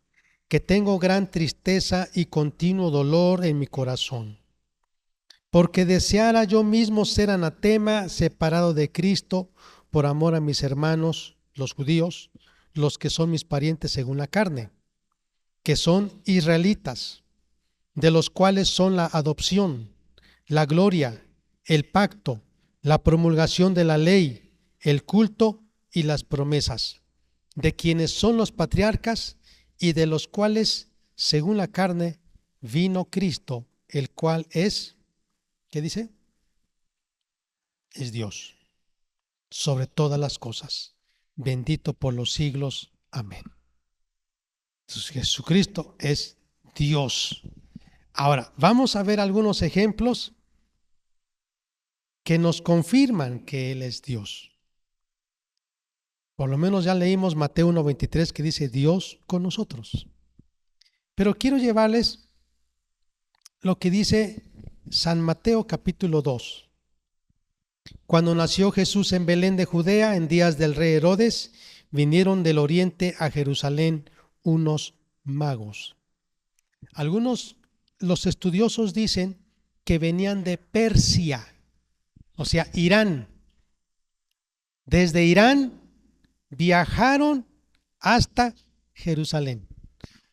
que tengo gran tristeza y continuo dolor en mi corazón. Porque deseara yo mismo ser anatema, separado de Cristo, por amor a mis hermanos, los judíos, los que son mis parientes según la carne, que son israelitas, de los cuales son la adopción, la gloria, el pacto, la promulgación de la ley, el culto y las promesas, de quienes son los patriarcas y de los cuales, según la carne, vino Cristo, el cual es, ¿qué dice? Es Dios, sobre todas las cosas, bendito por los siglos. Amén. Entonces, Jesucristo es Dios. Ahora, vamos a ver algunos ejemplos que nos confirman que Él es Dios. Por lo menos ya leímos Mateo 1:23 que dice Dios con nosotros. Pero quiero llevarles lo que dice San Mateo capítulo 2. Cuando nació Jesús en Belén de Judea, en días del rey Herodes, vinieron del oriente a Jerusalén unos magos. Algunos, los estudiosos dicen que venían de Persia, o sea, Irán. Desde Irán viajaron hasta Jerusalén.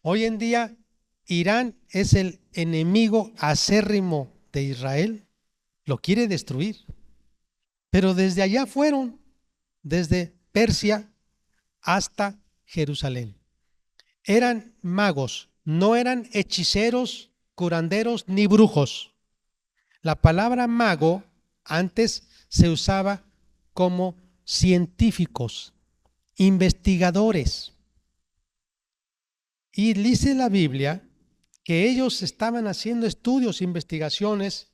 Hoy en día, Irán es el enemigo acérrimo de Israel, lo quiere destruir. Pero desde allá fueron, desde Persia hasta Jerusalén. Eran magos, no eran hechiceros, curanderos ni brujos. La palabra mago antes se usaba como científicos, investigadores. Y dice la Biblia que ellos estaban haciendo estudios, investigaciones,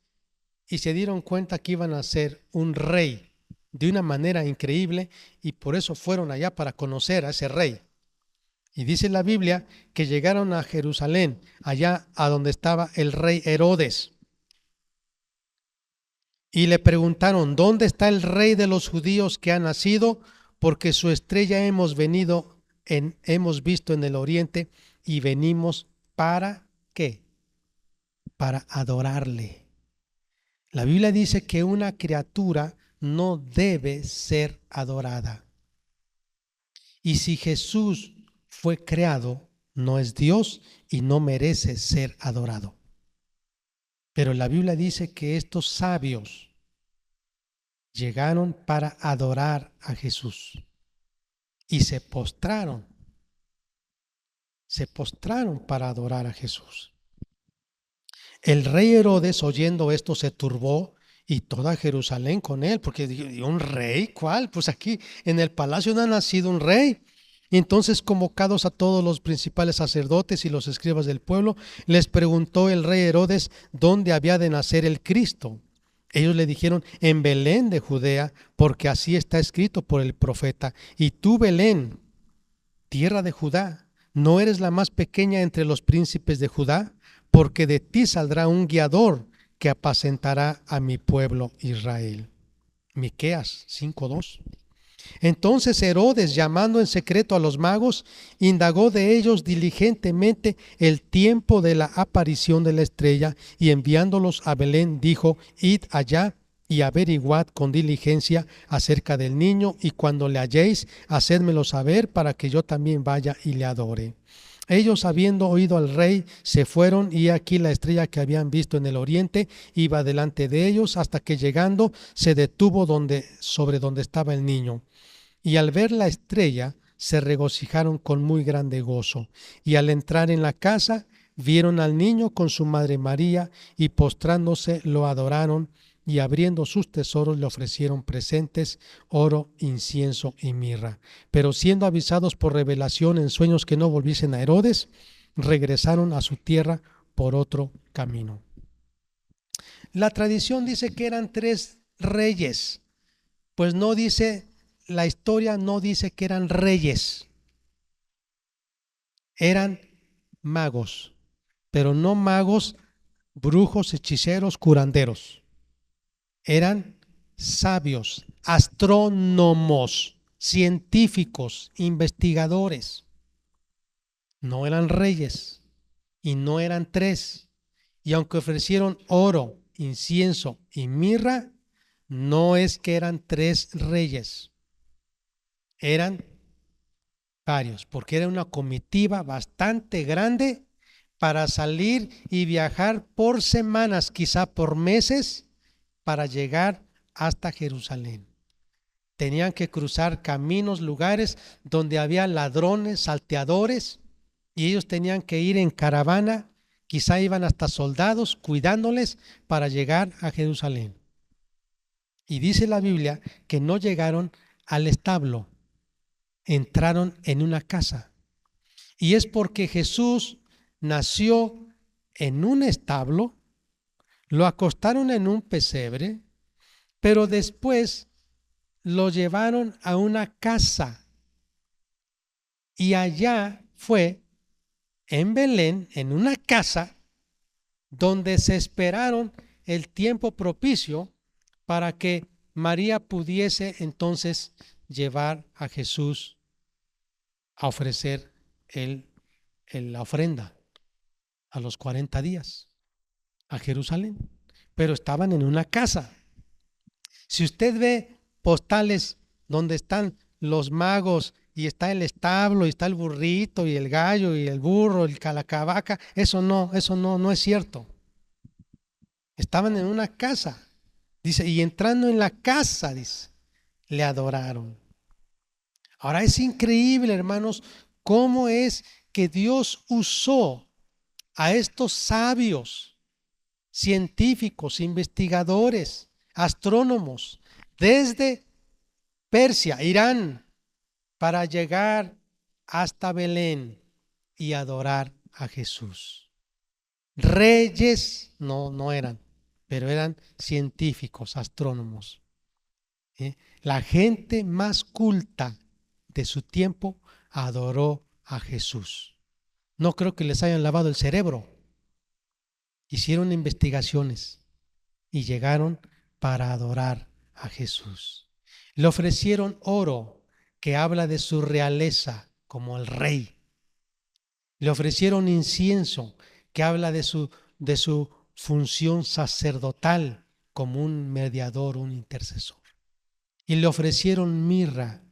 y se dieron cuenta que iban a ser un rey de una manera increíble, y por eso fueron allá para conocer a ese rey. Y dice la Biblia que llegaron a Jerusalén, allá a donde estaba el rey Herodes, y le preguntaron: ¿dónde está el rey de los judíos que ha nacido? Porque su estrella hemos visto en el oriente, y venimos ¿para qué? Para adorarle. La Biblia dice que una criatura no debe ser adorada. Y si Jesús fue creado, no es Dios y no merece ser adorado. Pero la Biblia dice que estos sabios llegaron para adorar a Jesús y se postraron para adorar a Jesús. El rey Herodes, oyendo esto, se turbó, y toda Jerusalén con él, porque dijo: ¿un rey? ¿Cuál? Pues aquí en el palacio no ha nacido un rey. Y entonces, convocados a todos los principales sacerdotes y los escribas del pueblo, les preguntó el rey Herodes dónde había de nacer el Cristo. Ellos le dijeron: en Belén de Judea, porque así está escrito por el profeta. Y tú, Belén, tierra de Judá, ¿no eres la más pequeña entre los príncipes de Judá? Porque de ti saldrá un guiador que apacentará a mi pueblo Israel. Miqueas 5:2. Entonces Herodes, llamando en secreto a los magos, indagó de ellos diligentemente el tiempo de la aparición de la estrella, y enviándolos a Belén dijo: id allá y averiguad con diligencia acerca del niño, y cuando le halléis, hacedmelo saber para que yo también vaya y le adore. Ellos, habiendo oído al rey, se fueron, y aquí la estrella que habían visto en el oriente iba delante de ellos, hasta que llegando se detuvo sobre donde estaba el niño. Y al ver la estrella se regocijaron con muy grande gozo. Y al entrar en la casa vieron al niño con su madre María, y postrándose lo adoraron. y abriendo sus tesoros le ofrecieron presentes, oro, incienso y mirra. Pero siendo avisados por revelación en sueños que no volviesen a Herodes, regresaron a su tierra por otro camino. La tradición dice que eran 3 reyes, pues no dice, la historia no dice que eran reyes, eran magos, pero no magos, brujos, hechiceros, curanderos. Eran sabios, astrónomos, científicos, investigadores. No eran reyes y no eran 3. Y aunque ofrecieron oro, incienso y mirra, no es que eran 3 reyes, eran varios, porque era una comitiva bastante grande para salir y viajar por semanas, quizá por meses, para llegar hasta Jerusalén. Tenían que cruzar caminos, lugares donde había ladrones, salteadores, y ellos tenían que ir en caravana, quizá iban hasta soldados cuidándoles para llegar a Jerusalén. Y dice la Biblia que no llegaron al establo, entraron en una casa. Y es porque Jesús nació en un establo, lo acostaron en un pesebre, pero después lo llevaron a una casa. Y allá fue, en Belén, en una casa, donde se esperaron el tiempo propicio para que María pudiese entonces llevar a Jesús a ofrecer la ofrenda a los 40 días a Jerusalén. Pero estaban en una casa. Si usted ve postales donde están los magos y está el establo y está el burrito y el gallo y el burro, el calacabaca, eso no es cierto. Estaban en una casa, dice, y entrando en la casa, dice, le adoraron. Ahora es increíble, hermanos, cómo es que Dios usó a estos sabios, científicos, investigadores, astrónomos, desde Persia, Irán, para llegar hasta Belén y adorar a Jesús. Reyes no eran, pero eran científicos, astrónomos. La gente más culta de su tiempo adoró a Jesús. No creo que les hayan lavado el cerebro. Hicieron investigaciones y llegaron para adorar a Jesús. Le ofrecieron oro, que habla de su realeza como el rey. Le ofrecieron incienso, que habla de su función sacerdotal como un mediador, un intercesor. Y le ofrecieron mirra,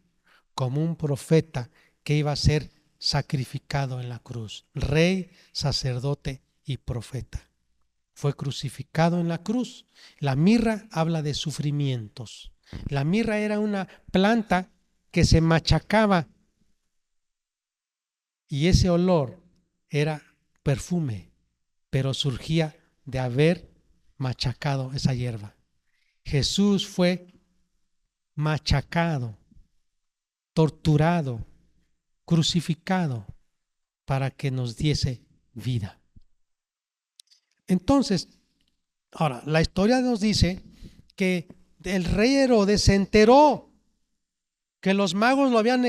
como un profeta que iba a ser sacrificado en la cruz. Rey, sacerdote y profeta. Fue crucificado en la cruz. La mirra habla de sufrimientos. La mirra era una planta que se machacaba y ese olor era perfume, pero surgía de haber machacado esa hierba. Jesús fue machacado, torturado, crucificado para que nos diese vida. Entonces, ahora, la historia nos dice que el rey Herodes se enteró que los magos lo habían,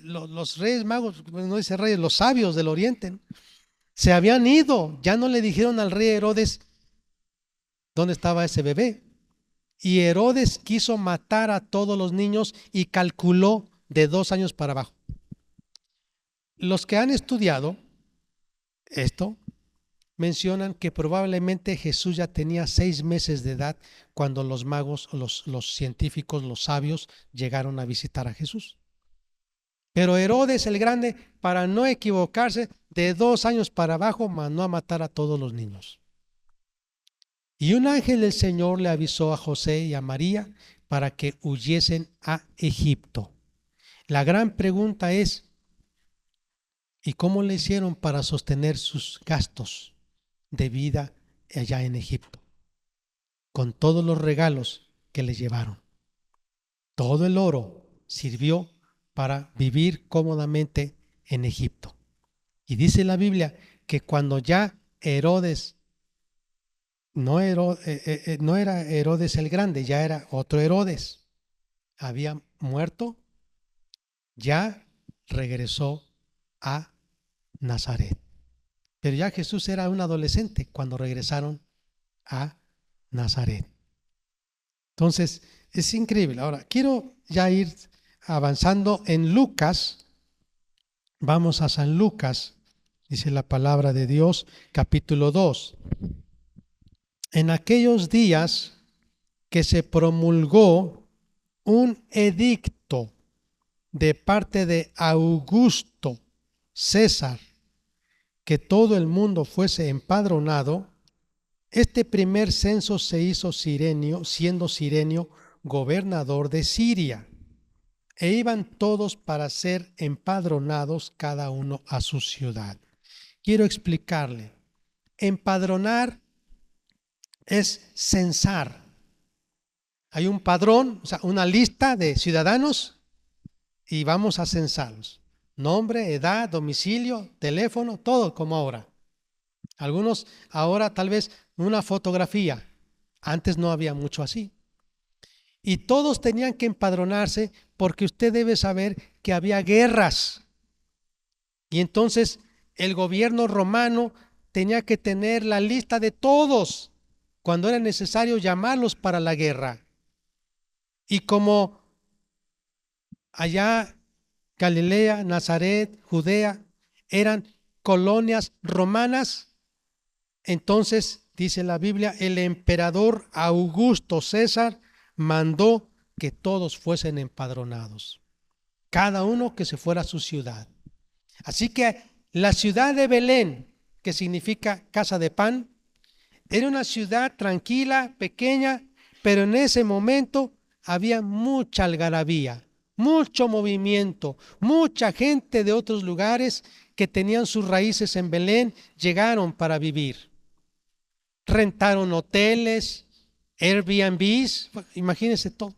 los reyes magos, no dice reyes, los sabios del oriente, se habían ido. Ya no le dijeron al rey Herodes dónde estaba ese bebé. Y Herodes quiso matar a todos los niños y calculó de 2 años para abajo. Los que han estudiado esto mencionan que probablemente Jesús ya tenía 6 meses de edad cuando los magos, los científicos, los sabios llegaron a visitar a Jesús. Pero Herodes el Grande, para no equivocarse, de 2 años para abajo mandó a matar a todos los niños. Y un ángel del Señor le avisó a José y a María para que huyesen a Egipto. La gran pregunta es, ¿y cómo le hicieron para sostener sus gastos de vida allá en Egipto? con todos los regalos que le llevaron. Todo el oro sirvió para vivir cómodamente en Egipto. Y dice la Biblia que cuando ya Herodes, no era Herodes el Grande, ya era otro Herodes, había muerto, ya regresó a Nazaret. Pero ya Jesús era un adolescente cuando regresaron a Nazaret. Entonces, es increíble. Ahora, quiero ya ir avanzando en Lucas. Vamos a San Lucas, dice la palabra de Dios, capítulo 2. En aquellos días que se promulgó un edicto de parte de Augusto César, que todo el mundo fuese empadronado, este primer censo se hizo siendo Cirenio gobernador de Siria, e iban todos para ser empadronados cada uno a su ciudad. Quiero explicarle. Empadronar es censar. Hay un padrón, o sea, una lista de ciudadanos y vamos a censarlos. Nombre, edad, domicilio, teléfono, todo como ahora. Algunos ahora tal vez una fotografía. Antes no había mucho así. Y todos tenían que empadronarse porque usted debe saber que había guerras. Y entonces el gobierno romano tenía que tener la lista de todos cuando era necesario llamarlos para la guerra. Y como allá Galilea, Nazaret, Judea eran colonias romanas, entonces dice la Biblia, el emperador Augusto César mandó que todos fuesen empadronados, cada uno que se fuera a su ciudad. Así que la ciudad de Belén, que significa casa de pan, era una ciudad tranquila, pequeña, pero en ese momento había mucha algarabía, mucho movimiento, mucha gente de otros lugares que tenían sus raíces en Belén, llegaron para vivir. Rentaron hoteles, Airbnbs, imagínense todo,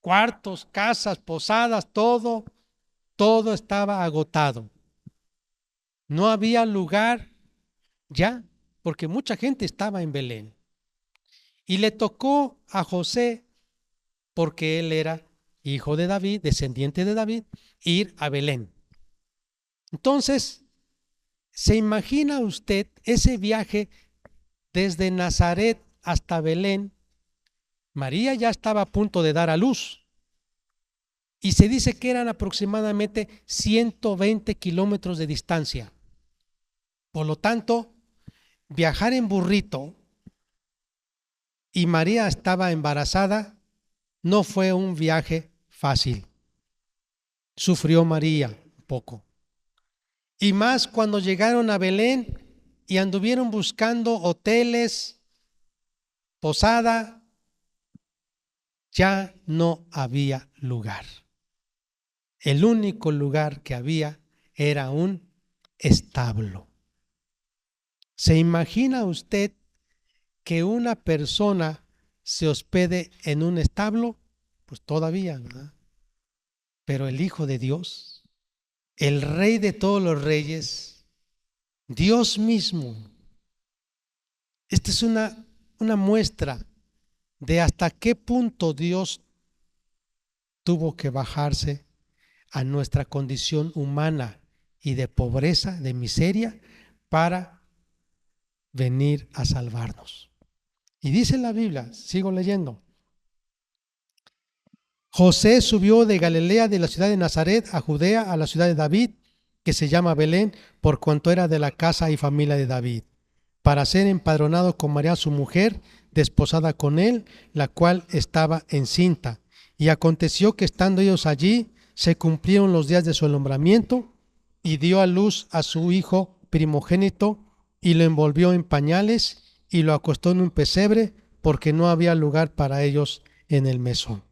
cuartos, casas, posadas, todo estaba agotado. No había lugar ya, porque mucha gente estaba en Belén. Y le tocó a José, porque él era hijo de David, descendiente de David, ir a Belén. Entonces, ¿se imagina usted ese viaje desde Nazaret hasta Belén? María ya estaba a punto de dar a luz. Y se dice que eran aproximadamente 120 kilómetros de distancia. Por lo tanto, viajar en burrito y María estaba embarazada no fue un viaje fácil. Sufrió María un poco. Y más cuando llegaron a Belén y anduvieron buscando hoteles, posada, ya no había lugar. El único lugar que había era un establo. ¿Se imagina usted que una persona se hospede en un establo? Pues todavía, ¿verdad? Pero el Hijo de Dios, el Rey de todos los reyes, Dios mismo. Esta es una muestra de hasta qué punto Dios tuvo que bajarse a nuestra condición humana y de pobreza, de miseria, para venir a salvarnos. Y dice la Biblia, sigo leyendo, José subió de Galilea, de la ciudad de Nazaret, a Judea, a la ciudad de David, que se llama Belén, por cuanto era de la casa y familia de David, para ser empadronado con María su mujer, desposada con él, la cual estaba encinta. Y aconteció que estando ellos allí, se cumplieron los días de su alumbramiento, y dio a luz a su hijo primogénito, y lo envolvió en pañales, y lo acostó en un pesebre, porque no había lugar para ellos en el mesón.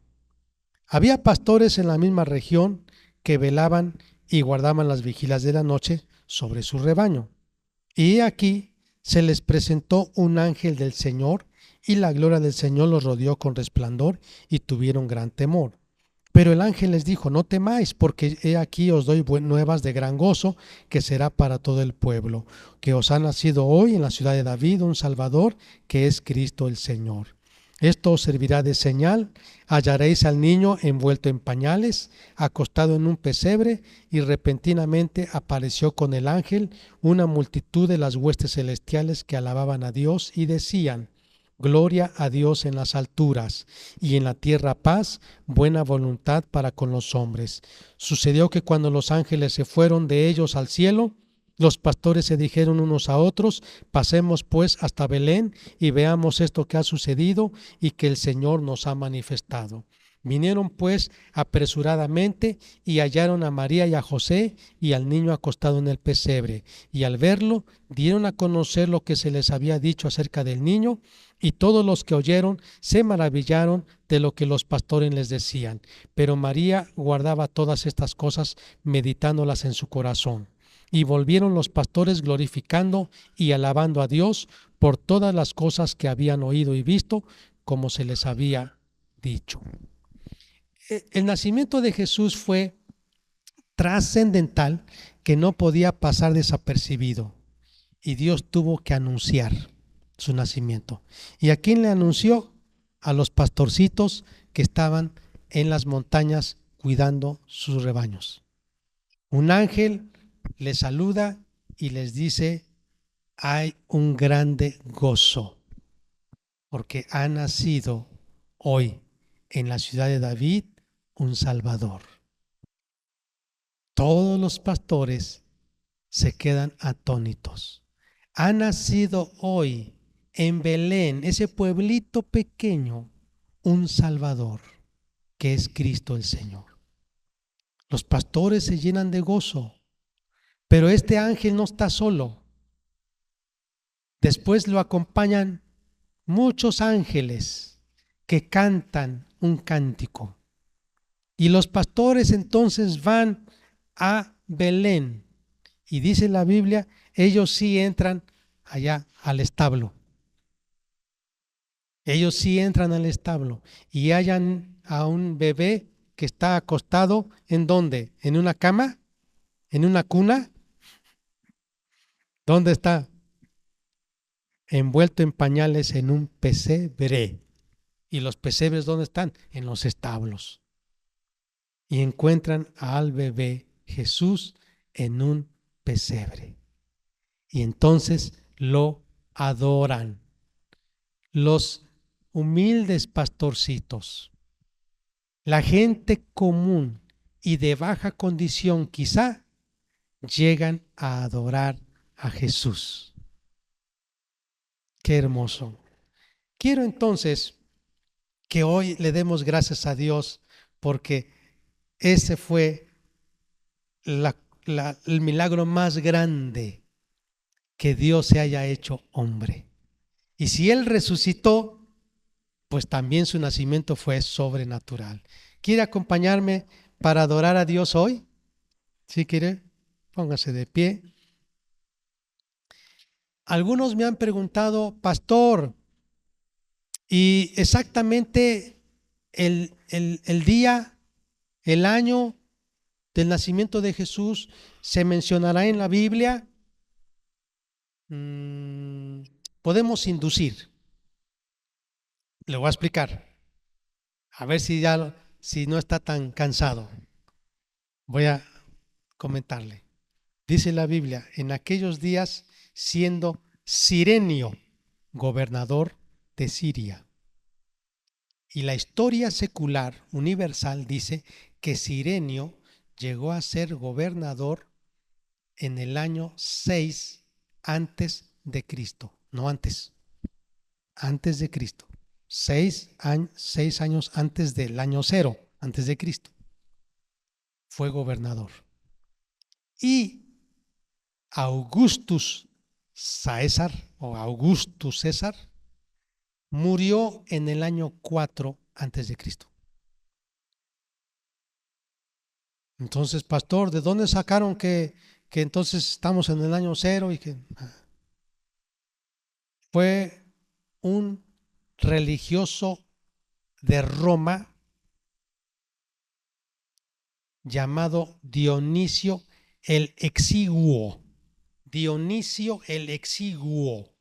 Había pastores en la misma región que velaban y guardaban las vigilias de la noche sobre su rebaño. Y aquí se les presentó un ángel del Señor, y la gloria del Señor los rodeó con resplandor y tuvieron gran temor. Pero el ángel les dijo: no temáis, porque he aquí os doy nuevas de gran gozo, que será para todo el pueblo, que os ha nacido hoy en la ciudad de David un Salvador, que es Cristo el Señor. Esto os servirá de señal: hallaréis al niño envuelto en pañales, acostado en un pesebre. Y repentinamente apareció con el ángel una multitud de las huestes celestiales que alababan a Dios y decían: gloria a Dios en las alturas, y en la tierra paz, buena voluntad para con los hombres. Sucedió que cuando los ángeles se fueron de ellos al cielo, los pastores se dijeron unos a otros: pasemos pues hasta Belén y veamos esto que ha sucedido y que el Señor nos ha manifestado. Vinieron pues apresuradamente y hallaron a María y a José y al niño acostado en el pesebre, y al verlo dieron a conocer lo que se les había dicho acerca del niño, y todos los que oyeron se maravillaron de lo que los pastores les decían. Pero María guardaba todas estas cosas, meditándolas en su corazón. Y volvieron los pastores glorificando y alabando a Dios por todas las cosas que habían oído y visto, como se les había dicho. El nacimiento de Jesús fue trascendental, que no podía pasar desapercibido, y Dios tuvo que anunciar su nacimiento. ¿Y a quién le anunció? A los pastorcitos que estaban en las montañas cuidando sus rebaños. Un ángel les saluda y les dice: hay un grande gozo, porque ha nacido hoy en la ciudad de David un Salvador. Todos los pastores se quedan atónitos. Ha nacido hoy en Belén, ese pueblito pequeño, un Salvador, que es Cristo el Señor. Los pastores se llenan de gozo, pero este ángel no está solo. Después lo acompañan muchos ángeles que cantan un cántico. Y los pastores entonces van a Belén. Y dice la Biblia, ellos sí entran allá al establo. Ellos sí entran al establo y hallan a un bebé que está acostado. ¿En dónde? ¿En una cama? ¿En una cuna? ¿Dónde está? Envuelto en pañales en un pesebre. ¿Y los pesebres dónde están? En los establos. Y encuentran al bebé Jesús en un pesebre. Y entonces lo adoran. Los humildes pastorcitos, la gente común y de baja condición quizá, llegan a adorar a Jesús. Qué hermoso. Quiero entonces que hoy le demos gracias a Dios, porque ese fue el milagro más grande, que Dios se haya hecho hombre. Y si Él resucitó, pues también su nacimiento fue sobrenatural. ¿Quiere acompañarme para adorar a Dios hoy? ¿Sí quiere? Póngase de pie. Algunos me han preguntado: pastor, ¿y exactamente el día, el año del nacimiento de Jesús se mencionará en la Biblia? Podemos inducir. Le voy a explicar. A ver si no está tan cansado. Voy a comentarle. Dice la Biblia: en aquellos días, siendo Cirenio gobernador de Siria. Y la historia secular universal dice que Cirenio llegó a ser gobernador en el año 6 antes de Cristo. No antes, antes de Cristo. 6 años antes del año 0, antes de Cristo. Fue gobernador. Y Augustus César murió en el año 4 antes de Cristo. Entonces, pastor, ¿de dónde sacaron que entonces estamos en el año 0 y que fue un religioso de Roma llamado Dionisio el Exiguo. Dionisio el Exiguo.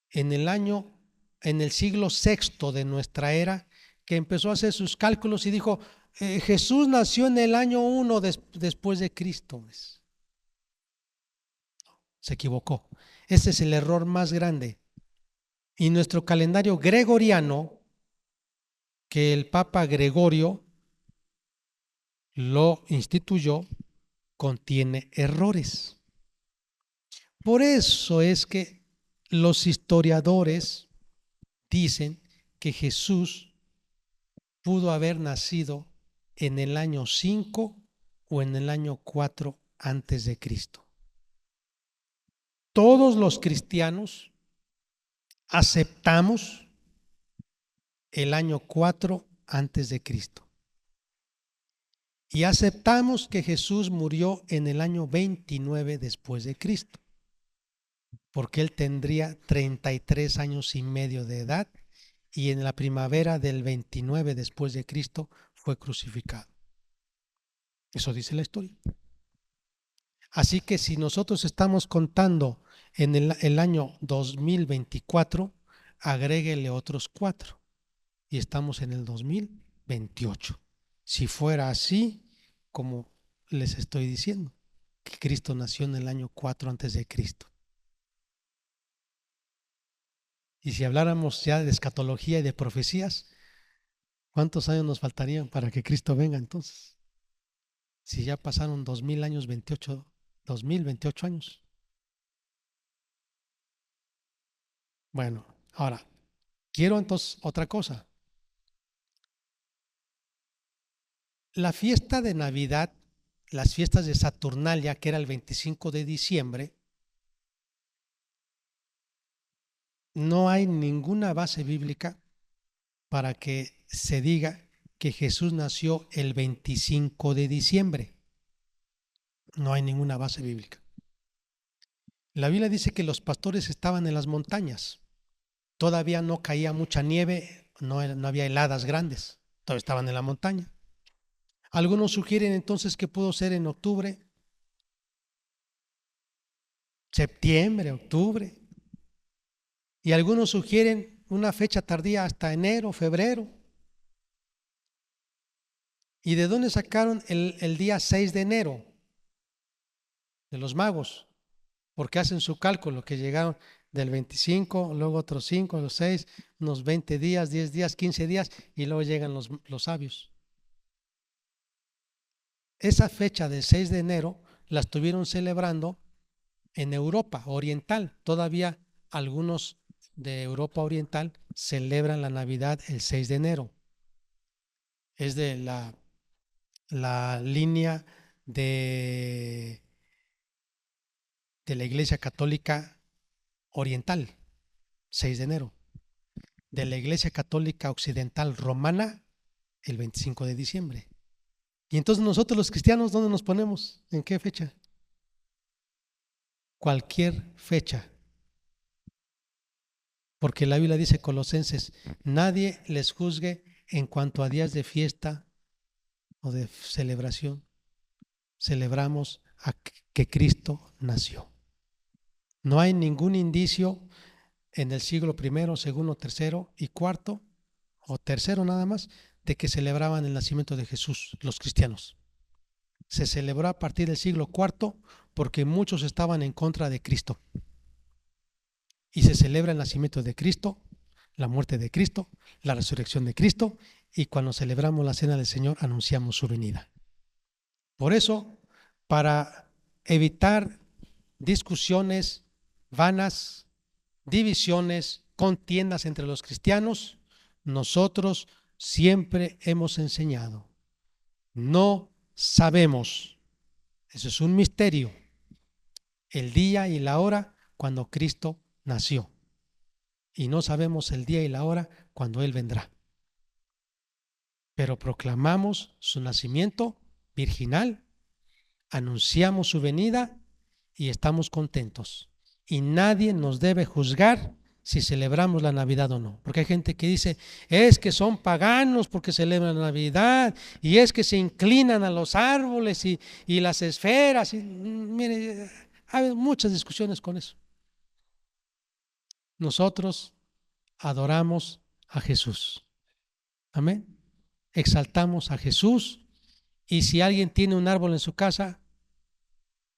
En el siglo VI de nuestra era, que empezó a hacer sus cálculos y dijo, Jesús nació en el año 1 después de Cristo. Se equivocó. Ese es el error más grande. Y nuestro calendario gregoriano, que el Papa Gregorio lo instituyó, contiene errores. Por eso es que los historiadores dicen que Jesús pudo haber nacido en el año 5 o en el año 4 antes de Cristo. Todos los cristianos aceptamos el año 4 antes de Cristo. Y aceptamos que Jesús murió en el año 29 después de Cristo, porque él tendría 33 años y medio de edad y en la primavera del 29 después de Cristo fue crucificado. Eso dice la historia. Así que si nosotros estamos contando en el año 2024, agréguele otros 4 y estamos en el 2028. Si fuera así, como les estoy diciendo, que Cristo nació en el año 4 antes de Cristo. Y si habláramos ya de escatología y de profecías, ¿cuántos años nos faltarían para que Cristo venga entonces? Si ya pasaron 2000 años, 2028 años. Bueno, ahora, quiero entonces otra cosa. La fiesta de Navidad, las fiestas de Saturnalia, que era el 25 de diciembre, no hay ninguna base bíblica para que se diga que Jesús nació el 25 de diciembre. No hay ninguna base bíblica. La Biblia dice que los pastores estaban en las montañas. Todavía no caía mucha nieve, no había heladas grandes, todavía estaban en la montaña. Algunos sugieren entonces que pudo ser en octubre, septiembre, octubre. Y algunos sugieren una fecha tardía hasta enero, febrero. ¿Y de dónde sacaron el día 6 de enero? De los magos, porque hacen su cálculo, que llegaron del 25, luego otros 5, los 6, unos 20 días, 10 días, 15 días, y luego llegan los sabios. Esa fecha del 6 de enero la estuvieron celebrando en Europa Oriental. Todavía algunos de Europa Oriental celebran la Navidad el 6 de enero. Es de la línea de la Iglesia Católica Oriental, 6 de enero. De la Iglesia Católica Occidental Romana, el 25 de diciembre. Y entonces nosotros los cristianos, ¿dónde nos ponemos? ¿En qué fecha? Cualquier fecha. Porque la Biblia dice, Colosenses, nadie les juzgue en cuanto a días de fiesta o de celebración. Celebramos a que Cristo nació. No hay ningún indicio en el siglo I, segundo, tercero y cuarto, o tercero nada más, de que celebraban el nacimiento de Jesús los cristianos. Se celebró a partir del siglo IV porque muchos estaban en contra de Cristo. Y se celebra el nacimiento de Cristo, la muerte de Cristo, la resurrección de Cristo, y cuando celebramos la cena del Señor anunciamos su venida. Por eso, para evitar discusiones vanas, divisiones, contiendas entre los cristianos, nosotros siempre hemos enseñado, no sabemos, eso es un misterio, el día y la hora cuando Cristo nació, y no sabemos el día y la hora cuando Él vendrá, pero proclamamos su nacimiento virginal, anunciamos su venida y estamos contentos, y nadie nos debe juzgar si celebramos la Navidad o no. Porque hay gente que dice, es que son paganos porque celebran la Navidad, y es que se inclinan a los árboles y las esferas. Y, mire, hay muchas discusiones con eso. Nosotros adoramos a Jesús. Amén. Exaltamos a Jesús, y si alguien tiene un árbol en su casa,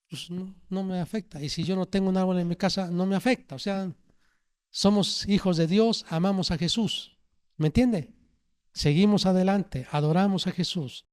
pues no me afecta. Y si yo no tengo un árbol en mi casa, no me afecta. O sea, somos hijos de Dios, amamos a Jesús. ¿Me entiende? Seguimos adelante, adoramos a Jesús.